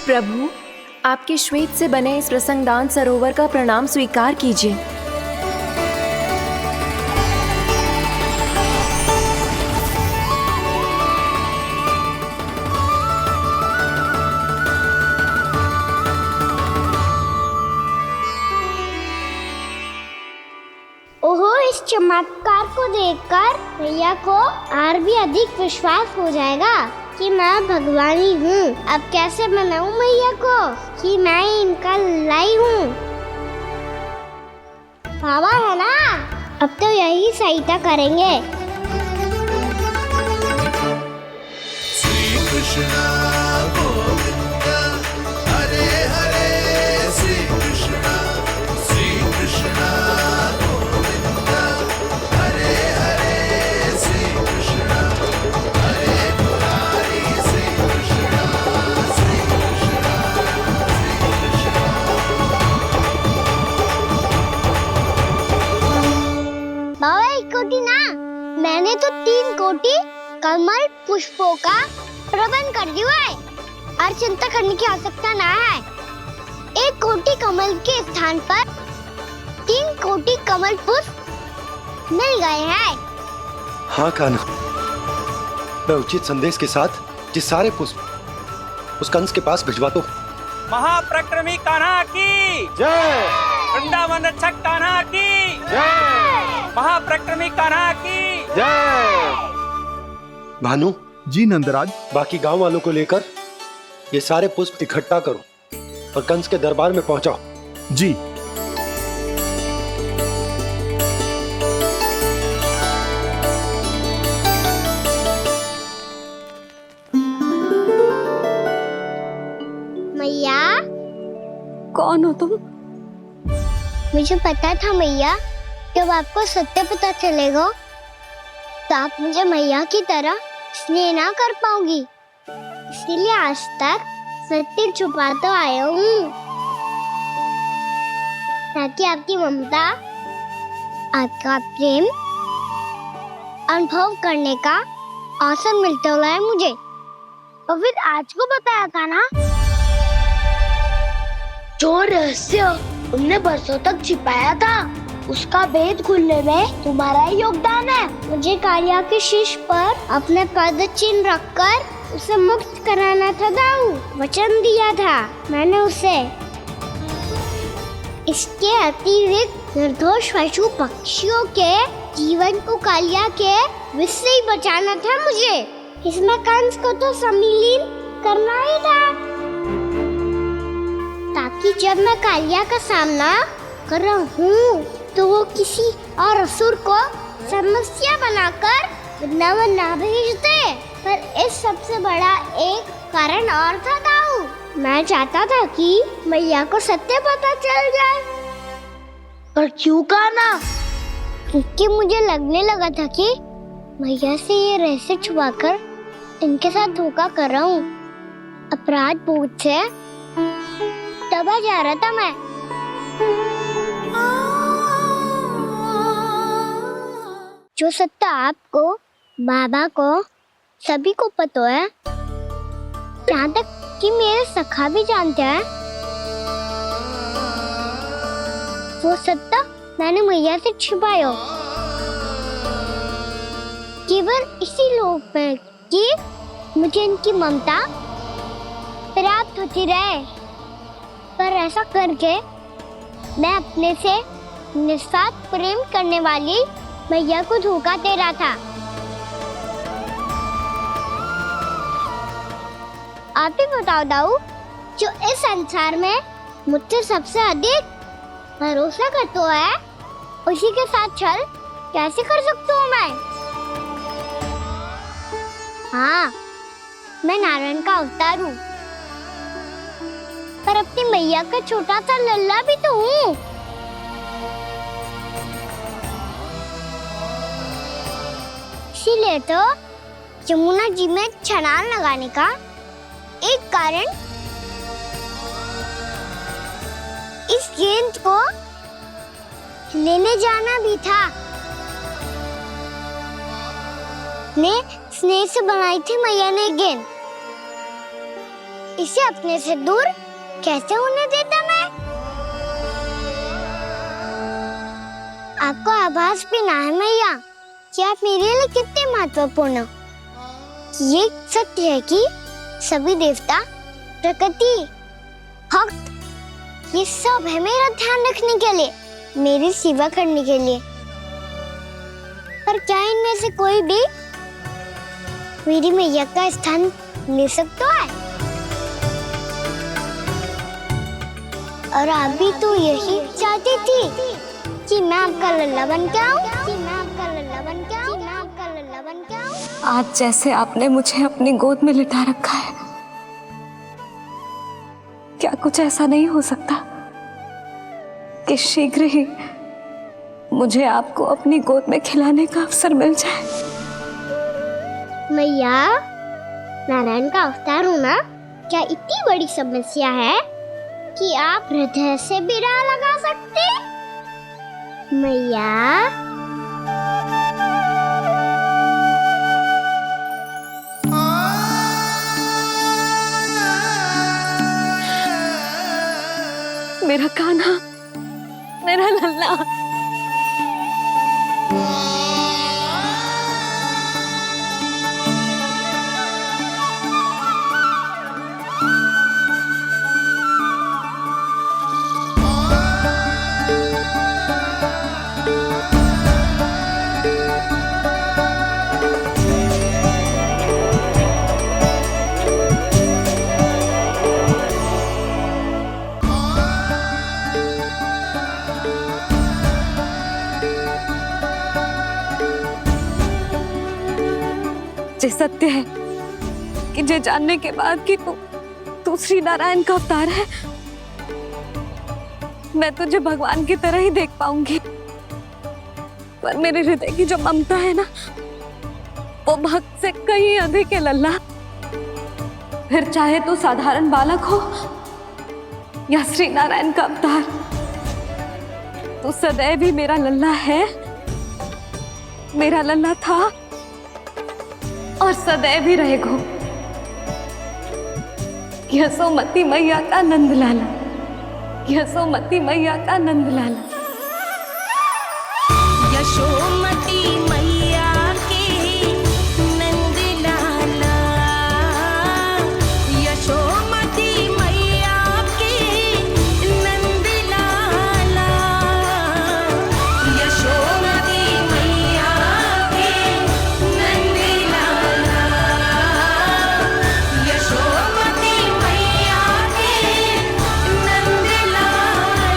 प्रभु, आपके श्वेत से बने इस प्रसंगदान सरोवर का प्रणाम स्वीकार कीजिए। ओहो, इस चमत्कार को देखकर भैया को और भी अधिक विश्वास हो जाएगा कि मैं भगवानी हूँ। अब कैसे मनाऊं मैया को कि मैं इनका लाई हूँ। बाबा है ना, अब तो यही सहायता करेंगे। श्री कृष्णा गोविंदा हरे हरे श्री कृष्णा गोविंदा हरे हरे श्री कृष्णा हरे मुरारी श्री कृष्णा श्री कृष्णा श्री बाबा एक कोटी ना, मैंने तो 3 कोटी कमल पुष्पों का प्रबंध कर दिया है और चिंता करने की आवश्यकता ना है। 1 कोटी कमल के स्थान पर 3 कोटी कमल पुष्प मिल गए हैं। हाँ कान्हा, मैं उचित संदेश के साथ ये सारे पुष्प उस कंस के पास भिजवा दो। महाप्रक्रमी कान्हा की जय। वृंदावन रक्षक कान्हा की जय। महाप्रक्रमी कान्हा की जय। भानु जी नंदराज, बाकी गांव वालों को लेकर ये सारे पुष्प इकट्ठा करो और कंस के दरबार में पहुंचाओ। जी। मैया, कौन हो तुम? मुझे पता था मैया, जब आपको सत्य पता चलेगा तो आप मुझे मैया की तरह स्नेह ना कर पाओगी, इसलिए आज तक सत्य छुपाता आया हूँ ताकि आपकी ममता, आपका प्रेम अनुभव करने का अवसर मिलता है मुझे। और फिर आज को बताया था ना, जो रहस्य तुमने बरसों तक छिपाया था उसका भेद खुलने में तुम्हारा ही योगदान है। मुझे कालिया के शीश पर अपने पद चिन्ह रखकर उसे मुक्त कराना था दाऊ, वचन दिया था मैंने उसे। इसके अतिरिक्त निर्दोष पशु पक्षियों के जीवन को कालिया के विष से ही बचाना था मुझे। इसमें कंस को तो सम्मिलित करना ही था ताकि जब मैं कालिया का सामना कर रहा हूँ तो वो किसी और असुर को समस्या बनाकर वृंदावन ना भेज दे। पर इस सबसे बड़ा एक कारण और था दाऊ, मैं चाहता था कि मैया को सत्य पता चल जाए। पर क्यों कहा ना? क्योंकि मुझे लगने लगा था कि मैया से ये रहस्य छुपाकर इनके साथ धोखा कर रहा हूँ। अपराध बोध से दबा जा रहा था मैं। जो सत्य आपको, बाबा को, सभी को पता है, यहाँ तक कि मेरे सखा भी जानते हैं, वो सत्य मैंने मैया से छिपाया केवल इसी लोक में कि मुझे इनकी ममता प्राप्त होती रहे। पर ऐसा करके मैं अपने से निस्वार्थ प्रेम करने वाली मैया को धोखा दे रहा था। आप ही बताओ दाऊ, जो इस संसार में मुझसे सबसे अधिक भरोसा करता है, उसी के साथ छल कैसे कर सकता हूँ मैं? हाँ, मैं नारायण का अवतार हूँ, पर अपनी मैया का छोटा सा लल्ला भी तो हूँ। इसीलिए तो यमुना जी में छलांग लगाने का एक कारण इस गेंद को लेने जाना भी था। ने स्नेह से बनाई थी मैया ने गेंद, इसे अपने से दूर कैसे होने देता मैं? आपको आभास भी ना है मैया कि आप मेरे लिए कितने महत्वपूर्ण हो। ये सत्य है कि सभी देवता, प्रकृति, भक्त, ये सब है मेरा ध्यान रखने के लिए, मेरी सेवा करने के लिए। पर क्या इनमें से कोई भी मेरी मैया का स्थान ले सकता है? और आप भी तो यही चाहती थी कि मैं आपका लल्ला बन के आऊं, आज जैसे आपने मुझे अपनी गोद में लिटा रखा है, क्या कुछ ऐसा नहीं हो सकता कि शीघ्र ही मुझे आपको अपनी गोद में खिलाने का अवसर मिल जाए? मैया, नारायण का अवतार होना क्या इतनी बड़ी समस्या है कि आप हृदय से भी राह लगा सकते? मैया, मेरा कान्हा, मेरा लल्ला। ये सत्य है कि ये जानने के बाद कि तू श्री नारायण का अवतार है, मैं तुझे भगवान की तरह ही देख पाऊंगी। पर मेरे हृदय की जो ममता है ना, वो भक्त से कहीं अधिक है लल्ला। फिर चाहे तू साधारण बालक हो या श्री नारायण का अवतार, तू सदैव ही मेरा लल्ला है, मेरा लल्ला था और सदैव ही रहेगा। यशोमती मैया का नंद लाला, यशोमती मैया का नंद लाला। यशोमती मैया के नंद लाला, यशोमती मैया के नंद लाला, यशोमती मैया के नंद लाला, यशोमती मैया के नंद लाला।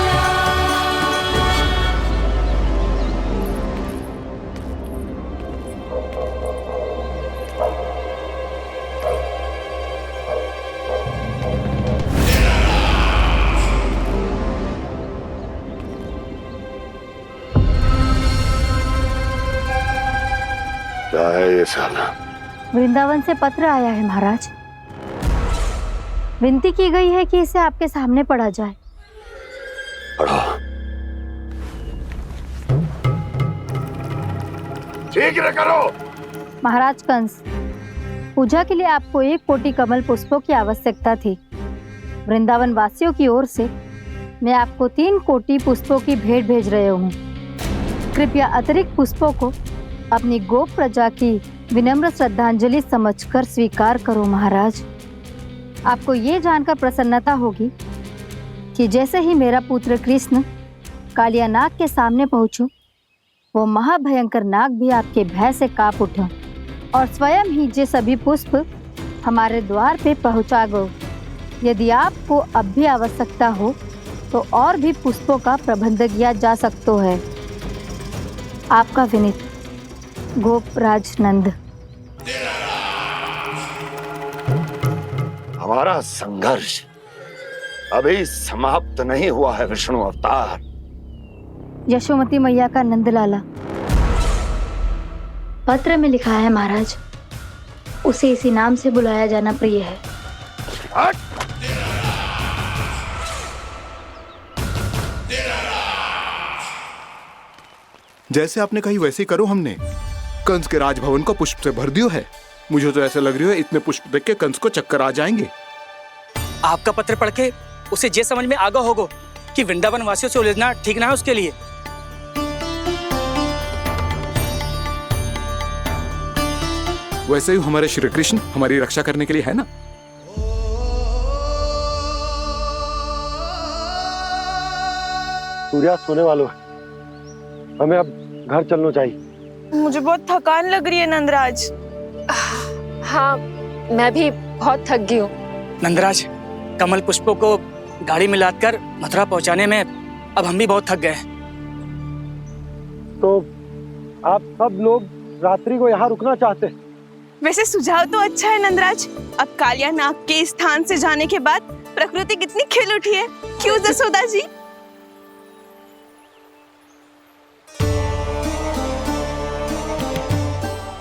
क्या है ये साला? वृंदावन से पत्र आया है महाराज। विनती की गई है कि इसे आपके सामने पढ़ा जाए। पढ़ो। शीघ्र करो। महाराज कंस, पूजा के लिए आपको 1 कोटि कमल पुष्पों की आवश्यकता थी। वृंदावन वासियों की ओर से मैं आपको 3 कोटि पुष्पों की भेंट भेज रहे हूँ। कृपया अतिरिक्त पुष्पों को अपनी गोप प्रजा की विनम्र श्रद्धांजलि समझकर स्वीकार करो महाराज। आपको ये जानकर प्रसन्नता होगी कि जैसे ही मेरा पुत्र कृष्ण कालिया नाग के सामने पहुंचो, वो महाभयंकर नाग भी आपके भय से कांप उठा और स्वयं ही ये सभी पुष्प हमारे द्वार पे पहुंचा गो। यदि आपको अब भी आवश्यकता हो तो और भी पुष्पों का प्रबंध किया जा सकता है। आपका विनीत गोपराज नंद। हमारा संघर्ष अभी समाप्त नहीं हुआ है विष्णु अवतार। यशोमती मैया का नंदलाला। पत्र में लिखा है महाराज, उसे इसी नाम से बुलाया जाना प्रिय है। जैसे आपने कही वैसे ही करो। हमने कंस के राजभवन को पुष्प से भर दियो है। मुझे तो ऐसा लग रही है इतने पुष्प देख के कंस को चक्कर आ जाएंगे। आपका पत्र पढ़ के उसे ये समझ में आगा होगा कि वृंदावन वासियों से उलझना ठीक ना है उसके लिए। वैसे ही हमारे श्री कृष्ण हमारी रक्षा करने के लिए है ना। सूर्यास्त होने वाला है, हमें अब घर चलना चाहिए। मुझे बहुत थकान लग रही है नंदराज। हाँ, मैं भी बहुत थक गई हूँ। नंदराज, कमल पुष्पों को गाड़ी में लादकर मथुरा पहुंचाने में अब हम भी बहुत थक गए। तो आप सब लोग रात्रि को यहाँ रुकना चाहते हैं? वैसे सुझाव तो अच्छा है नंदराज। अब कालिया नाग के स्थान से जाने के बाद प्रकृति कितनी खिल उठी है, क्यों जसोदा जी?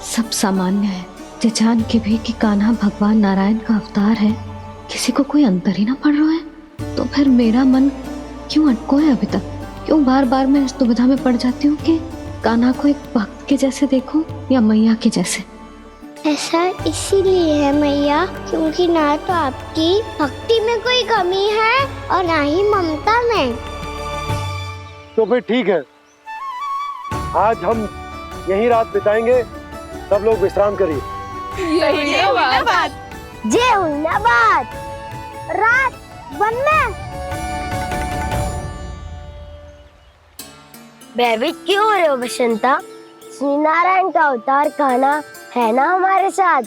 सब सामान्य है, ये जान के भी कि कान्हा भगवान नारायण का अवतार है, किसी को कोई अंतर ही ना पड़ रहा है। तो फिर मेरा मन क्यों अटको है अभी तक? क्यों बार बार मैं इस दुविधा में पड़ जाती हूँ कि कान्हा को एक भक्त के जैसे देखूं या मैया के जैसे? ऐसा इसीलिए है मैया क्योंकि ना तो आपकी भक्ति में कोई कमी है और ना ही ममता में। तो फिर ठीक है, आज हम यहीं रात बिताएंगे। सब लोग विश्राम करिए। जय हुन्नाबाद। रात वन में भयभीत क्यों हो रहे हो बसंता? श्री नारायण का अवतार कान्हा है ना हमारे साथ।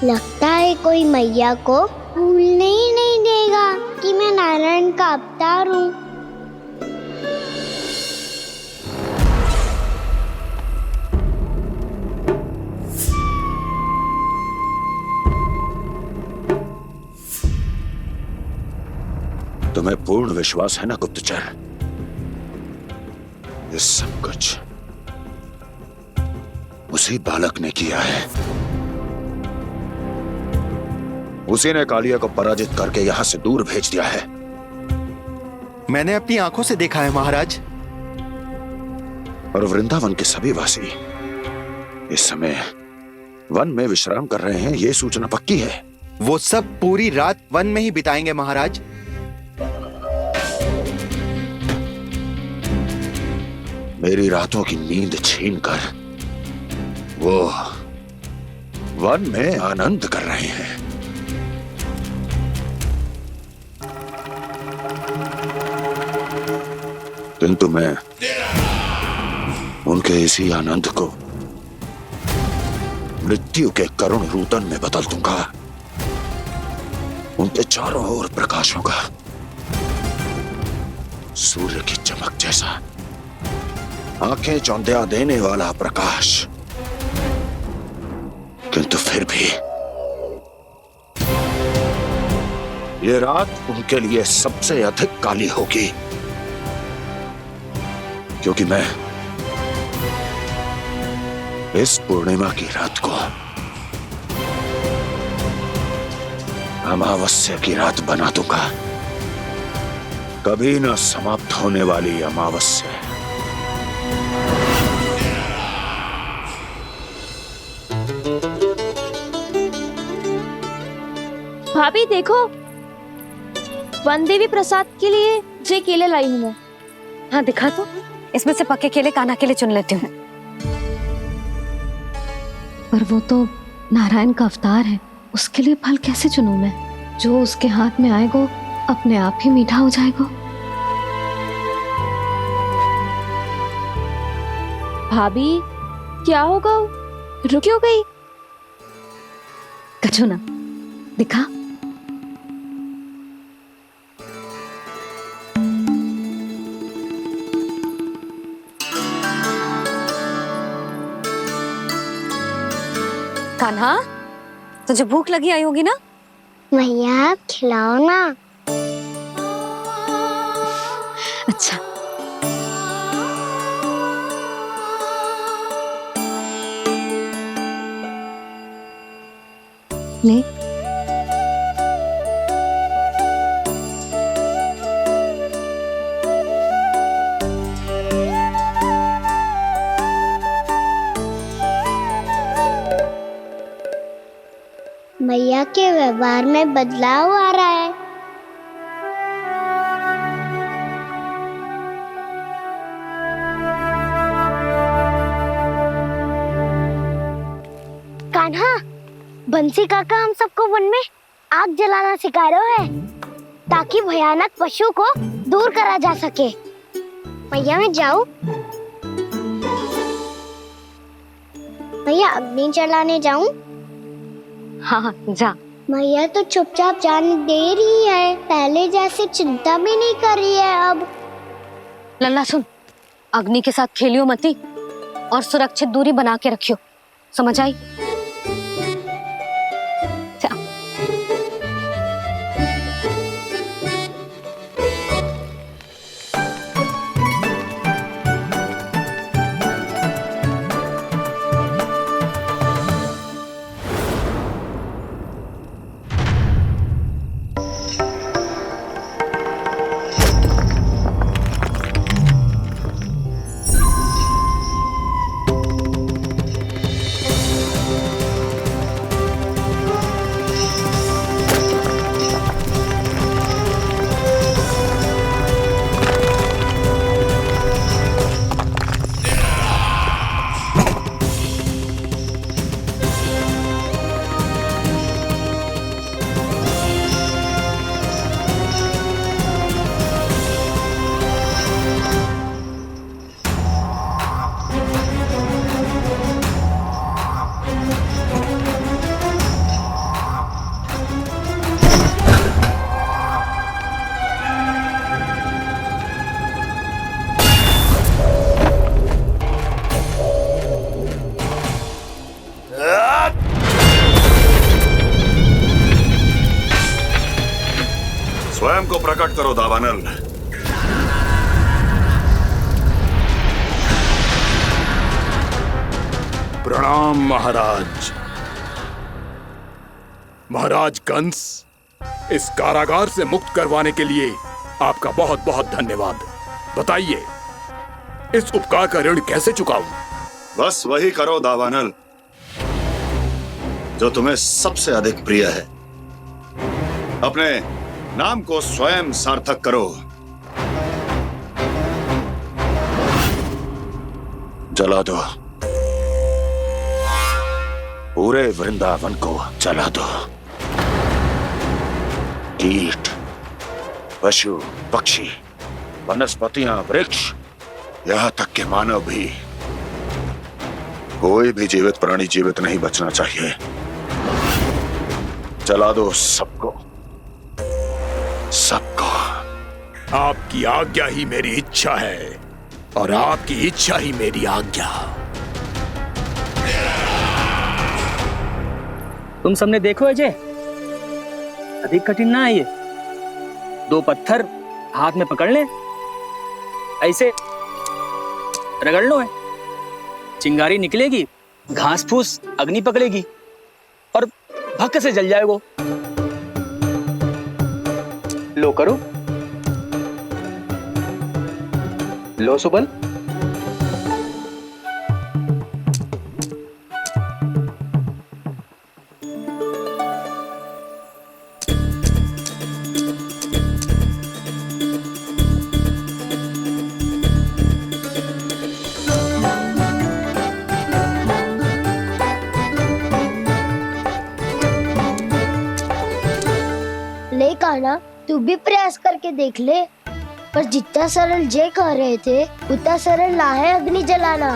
लगता है कोई मैया को भूलने ही नहीं देगा कि मैं नारायण का अवतार हूँ। तुम्हें पूर्ण विश्वास है ना गुप्तचर? ये सब कुछ उसी बालक ने किया है। उसी ने कालिया को पराजित करके यहां से दूर भेज दिया है। मैंने अपनी आंखों से देखा है महाराज। और वृंदावन के सभी वासी इस समय वन में विश्राम कर रहे हैं, ये सूचना पक्की है। वो सब पूरी रात वन में ही बिताएंगे महाराज। मेरी रातों की नींद छीनकर वो वन में आनंद कर रहे हैं। किंतु मैं उनके इसी आनंद को मृत्यु के करुण रूतन में बदल दूंगा। उनके चारों ओर प्रकाश होगा, सूर्य की चमक जैसा, आंखें चौंधिया देने वाला प्रकाश। किंतु फिर भी ये रात उनके लिए सबसे अधिक काली होगी, क्योंकि मैं इस पूर्णिमा की रात को अमावस्या की रात बना दूंगा। कभी न समाप्त होने वाली अमावस्या। भाभी देखो, वन देवी प्रसाद के लिए जे केले लाई हूँ मैं। हाँ दिखा तो, इसमें से पके केले कान्हा के लिए चुन लेती हूँ। पर वो तो नारायण का अवतार है, उसके लिए फल कैसे चुनूं मैं? जो उसके हाथ में आएगा अपने आप ही मीठा हो जाएगा। भाभी क्या होगा? रुक क्यों गई? कछु ना दिखा। कान्हा, तुझे भूख लगी आई होगी ना? भैया खिलाओ ना। अच्छा। ले। भैया के व्यवहार में बदलाव आ रहा है। कान्हा, बंसी काका हम सबको वन में आग जलाना सिखा रहे हैं ताकि भयानक पशु को दूर करा जा सके। भैया मैं जाऊं? भैया अग्नि जलाने जाऊं? हाँ जा। भैया तो चुपचाप जाने दे रही है, पहले जैसे चिंता भी नहीं कर रही है अब। लल्ला सुन, अग्नि के साथ खेलियो मती और सुरक्षित दूरी बना के रखियो, समझ आई? स्वयं को प्रकट करो दावानल। प्रणाम महाराज। महाराज कंस, इस कारागार से मुक्त करवाने के लिए आपका बहुत बहुत धन्यवाद। बताइए, इस उपकार का ऋण कैसे चुकाऊं? बस वही करो दावानल जो तुम्हें सबसे अधिक प्रिय है। अपने नाम को स्वयं सार्थक करो। जला दो, पूरे वृंदावन को जला दो। कीट, पशु, पक्षी, वनस्पतियां, वृक्ष, यहां तक के मानव भी, कोई भी जीवित प्राणी जीवित नहीं बचना चाहिए। जला दो सबको, सबको। आपकी आज्ञा ही मेरी इच्छा है और आपकी इच्छा ही मेरी आज्ञा। तुम सबने देखो अजय, अधिक कठिन ना है ये। 2 पत्थर हाथ में पकड़ ले, ऐसे रगड़ लो है, चिंगारी निकलेगी, घास फूस अग्नि पकड़ेगी और भक्क से जल जाएगा। लो करो, लो सुबल। ले कान्हा, तू भी प्रयास करके देख ले। पर जितना सरल जय कह रहे थे उतना सरल ना है अग्नि जलाना।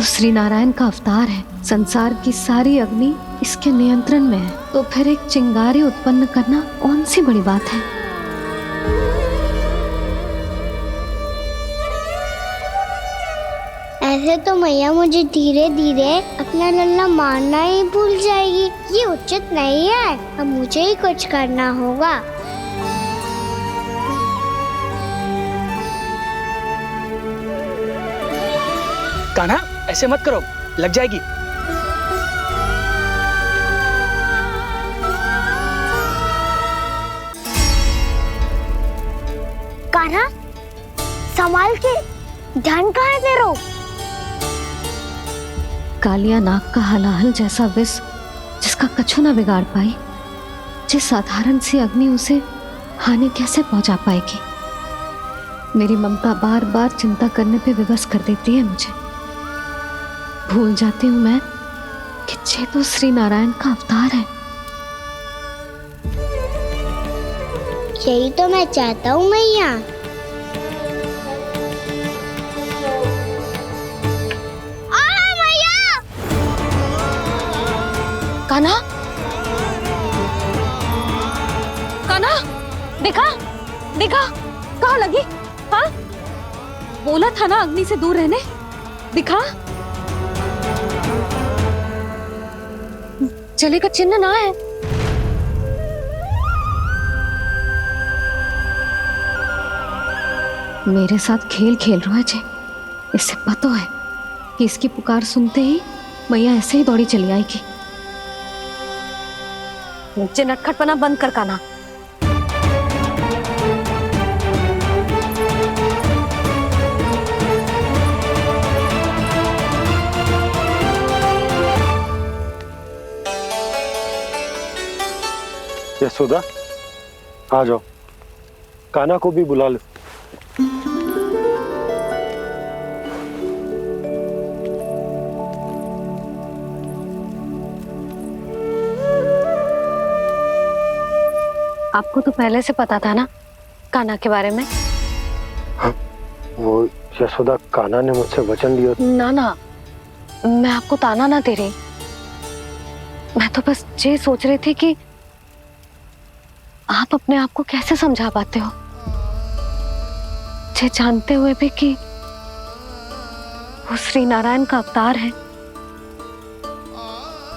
श्री नारायण का अवतार है, संसार की सारी अग्नि इसके नियंत्रण में है, तो फिर एक चिंगारी उत्पन्न करना कौन सी बड़ी बात है। ऐसे तो मैया मुझे धीरे धीरे अपना लल्ला मारना ही भूल जाएगी। ये उचित नहीं है, अब मुझे ही कुछ करना होगा। कान्हा, ऐसे मत करो, लग जाएगी। कान्हा, संभाल के, ध्यान कहाँ है तेरो? कालिया नाग का हलाहल जैसा विष जिसका कछु ना बिगाड़ पाई, जिस साधारण सी अग्नि उसे हानि कैसे पहुंचा पाएगी। मेरी ममता बार बार चिंता करने पे विवश कर देती है मुझे। भूल जाती हूँ मैं कि ये तो श्री नारायण का अवतार है। यही तो मैं चाहता हूँ मैया। कान्हा, कान्हा, देखा देखा, कहाँ लगी? हाँ, बोला था ना अग्नि से दूर रहने। दिखा, जले का चिन्ह ना है। मेरे साथ खेल खेल रहा है जे। इससे पता है कि इसकी पुकार सुनते ही मैया ऐसे ही दौड़ी चली आएगी। नीचे नटखटपना बंद कर कान्हा। यशोदा, आ जाओ, कान्हा को भी बुला लो। आपको तो पहले से पता था ना कान्हा के बारे में? हाँ, वो यशोदा, कान्हा ने मुझसे वचन लिया। ना ना, मैं आपको ताना ना दे रही। मैं तो बस ये सोच रही थी कि आप अपने आप को कैसे समझा पाते हो, ये जानते हुए भी कि वो श्री नारायण का अवतार है।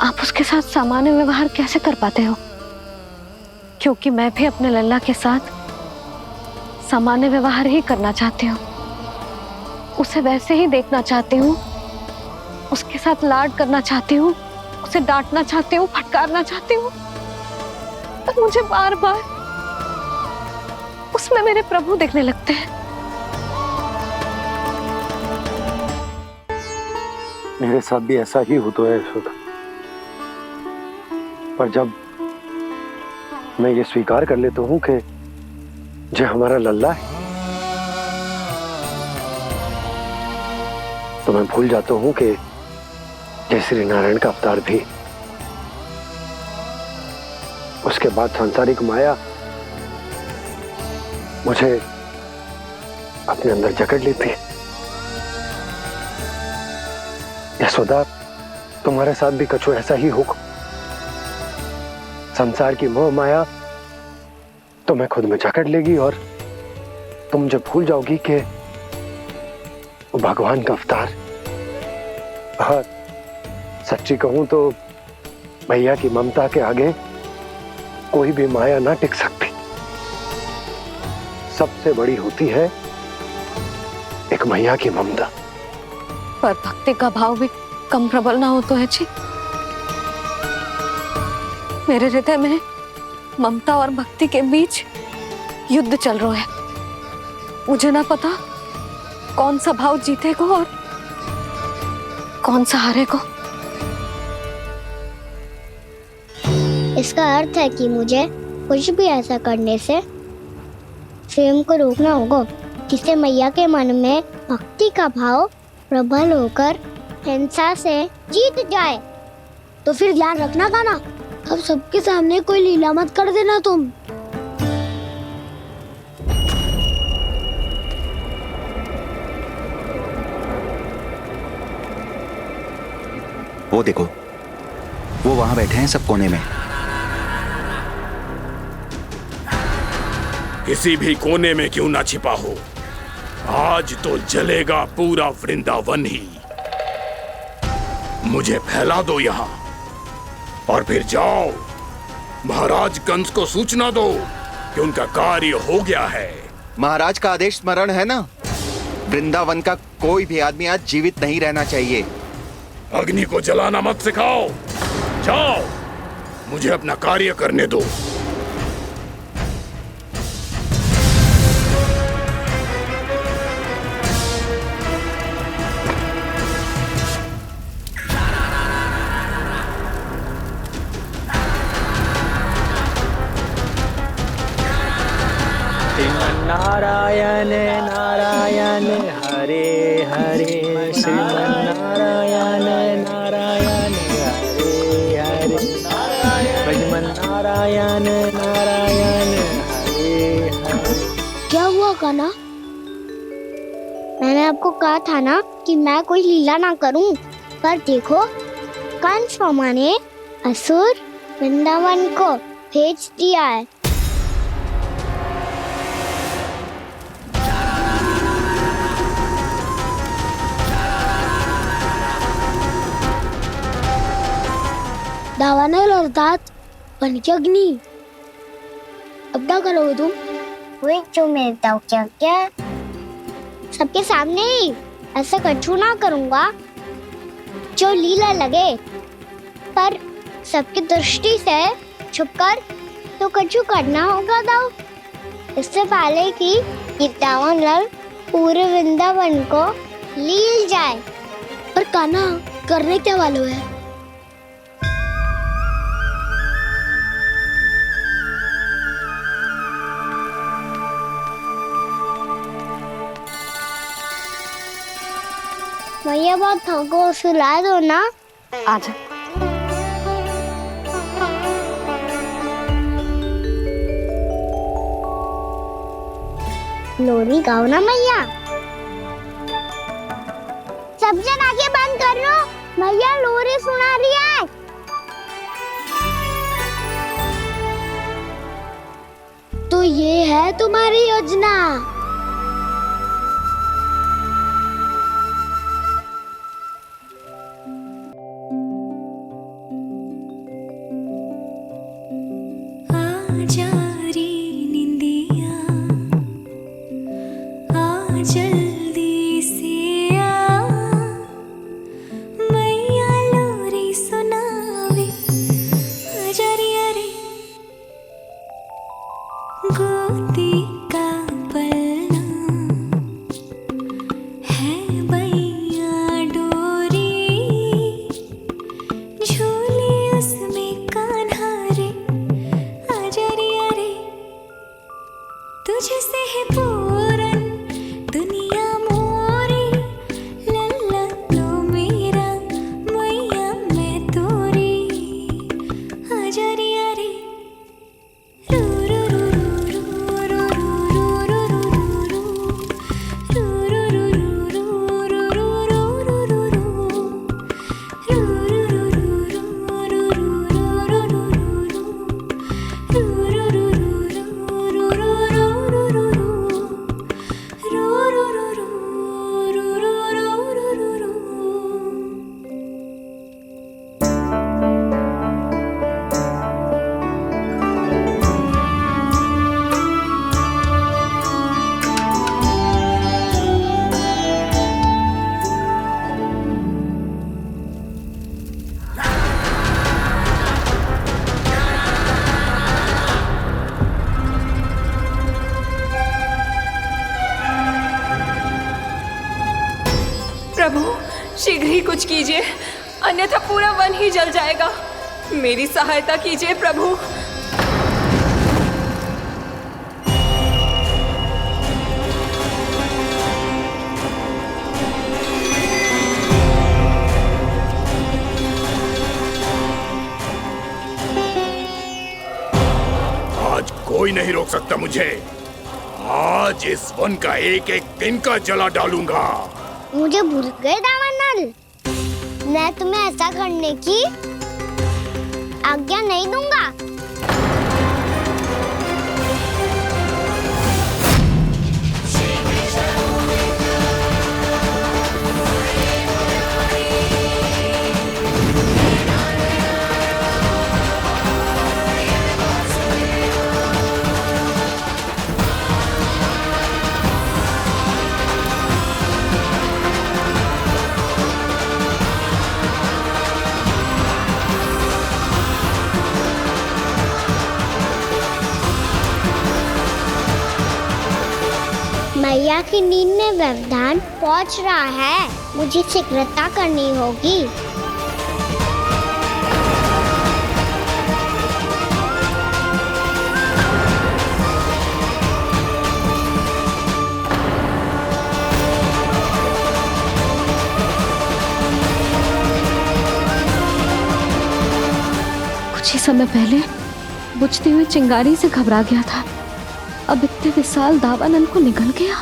आप उसके साथ सामान्य व्यवहार कैसे कर पाते हो? क्योंकि मैं भी अपने लल्ला के साथ सामान्य व्यवहार ही करना चाहती हूँ। उसे वैसे ही देखना चाहती हूँ, उसके साथ लाड करना चाहती हूँ, उसे डांटना चाहती हूँ, फटकारना चाहती हूँ। पर मुझे बार बार उसमें मेरे प्रभु दिखने लगते हैं। मेरे साथ भी ऐसा ही होता है यशोदा। पर जब मैं ये स्वीकार कर लेता हूँ कि जो हमारा लल्ला है, तो मैं भूल जाता हूँ कि जय श्री नारायण का अवतार भी। उसके बाद सांसारिक माया मुझे अपने अंदर जकड़ लेती है। यशोदा, तुम्हारे साथ भी कछु ऐसा ही होगा। संसार की मोह माया तुम्हें खुद में जकड़ लेगी और तुम जब भूल जाओगी कि वो भगवान का अवतार। और सच्ची कहूं तो मैया की ममता के आगे कोई भी माया ना टिक सकती। सबसे बड़ी होती है एक मैया की ममता। पर भक्ति का भाव भी कम प्रबल ना हो तो है जी। मेरे हृदय में ममता और भक्ति के बीच युद्ध चल रहा है। मुझे ना पता कौन सा भाव जीतेगा और कौन सा हारेगा। इसका अर्थ है कि मुझे कुछ भी ऐसा करने से स्वयं को रोकना होगा, जिससे मैया के मन में भक्ति का भाव प्रबल होकर हिंसा से जीत जाए। तो फिर ध्यान रखना कान्हा, अब सबके सामने कोई लीला मत कर देना तुम। वो देखो, वो वहां बैठे हैं सब कोने में। किसी भी कोने में क्यों ना छिपा हो, आज तो जलेगा पूरा वृंदावन ही। मुझे फैला दो यहाँ और फिर जाओ महाराज कंस को सूचना दो कि उनका कार्य हो गया है। महाराज का आदेश स्मरण है ना, वृंदावन का कोई भी आदमी आज जीवित नहीं रहना चाहिए। अग्नि को जलाना मत सिखाओ, जाओ मुझे अपना कार्य करने दो। नारायण नारायण हरे हरे, श्रीमन्नारायण नारायण हरे हरे, भजमन नारायण नारायण हरे हरे। क्या हुआ कान्हा? मैंने आपको कहा था ना कि मैं कोई लीला ना करूं, पर देखो कंस मामा ने असुर वृंदावन को भेज दिया है। दावानल और दांत बन के अग्नि। अब क्या करोगे तुम? वही जो मैं बताऊं क्या क्या? सबके सामने ही ऐसा कछु ना करूंगा जो लीला लगे, पर सबकी दृष्टि से छुपकर तो कछु करना होगा दाऊ। इससे पहले कि ये दावानल पूरे वृंदावन को लील जाए। पर कान्हा करने क्या वालों है? भैया बहुत थको, सुला दो ना। आजा। लोरी गाओ ना मैया। सब जन आंखें बंद कर लो, मैया लोरी सुना रही है। तो ये है तुम्हारी योजना। जल्दी से आ, मैया लोरी सुनावे, अजरिया रे गोदी का पलना है, मैया डोरी झूली उसमें कान्हा रे, अजरिया रे तुझसे है पूरन दुनिया मोरी, लल्ला तू मेरा मैया मैं तोरी, अजरिया रे रू रू रू रू रू रू रू रू रू रू रू प्रभु शीघ्र ही कुछ कीजिए, अन्यथा पूरा वन ही जल जाएगा। मेरी सहायता कीजिए प्रभु। आज कोई नहीं रोक सकता मुझे। आज इस वन का एक एक दिन का जला डालूंगा। मुझे भूल गए दावानल, मैं तुम्हें ऐसा करने की आज्ञा नहीं दूंगा। मैया की नींद में व्यवधान पहुंच रहा है, मुझे शीघ्रता करनी होगी। कुछ ही समय पहले बुझती हुई चिंगारी से घबरा गया था, अब इतने विशाल दावानल को निगल गया।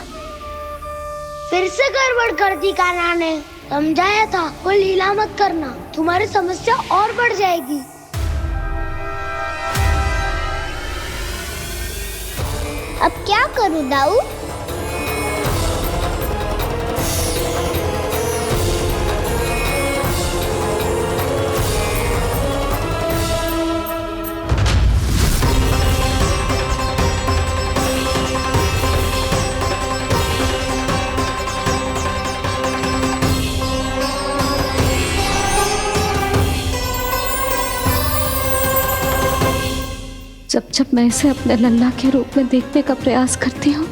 फिर से गड़बड़ कर दी कान्हा ने। समझाया था कोई लीला मत करना, तुम्हारी समस्या और बढ़ जाएगी। अब क्या करूं दाऊ? जब जब मैं इसे अपने लल्ला के रूप में देखने का प्रयास करती हूँ,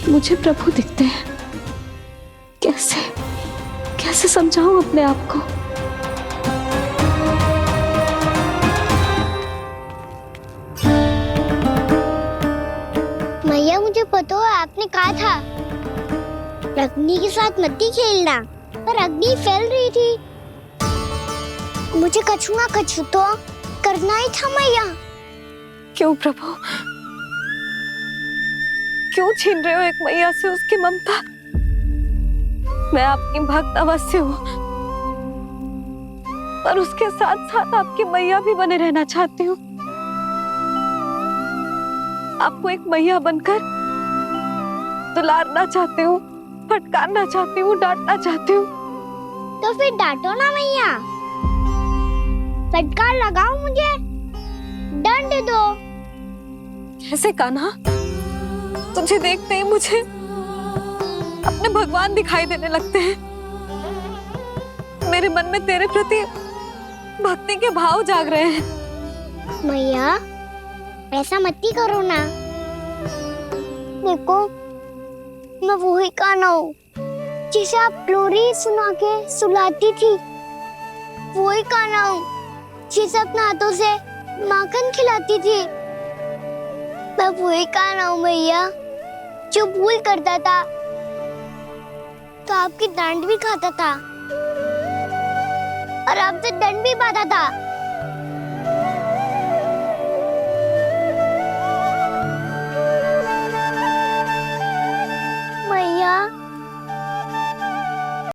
मुझे प्रभु दिखते हैं। कैसे कैसे समझाऊं अपने आप को? मैया मुझे पता है आपने कहा था अग्नि के साथ मत ही खेलना, पर अग्नि फैल रही थी। मुझे कछु ना कछु तो करना ही था मैया। क्यों प्रभु, क्यों छीन रहे हो एक मैया से उसकी ममता? मैं आपकी भक्त अवश्य हूँ, पर उसके साथ साथ आपकी मैया भी बने रहना चाहती हूँ। आपको एक मैया बनकर दुलारना चाहती हूँ, फटकारना चाहती हूँ, डांटना चाहती हूँ। तो फिर डांटो ना मैया, फटकार लगाओ, मुझे दंड दो। कैसे कान्हा? तुझे देखते ही मुझे अपने भगवान दिखाई देने लगते हैं। मेरे मन में तेरे प्रति भक्ति के भाव जाग रहे हैं। मैया ऐसा मत ही करो ना। देखो मैं वही कान्हा हूँ जिसे आप लोरी सुना के सुलाती थी। वही कान्हा हूँ जिसे अपने हाथों से माखन खिलाती थी। मैं वही कान्हा हूँ मैया जो भूल करता था तो आपकी डांट भी खाता था और आपसे दंड भी पाता था। मैया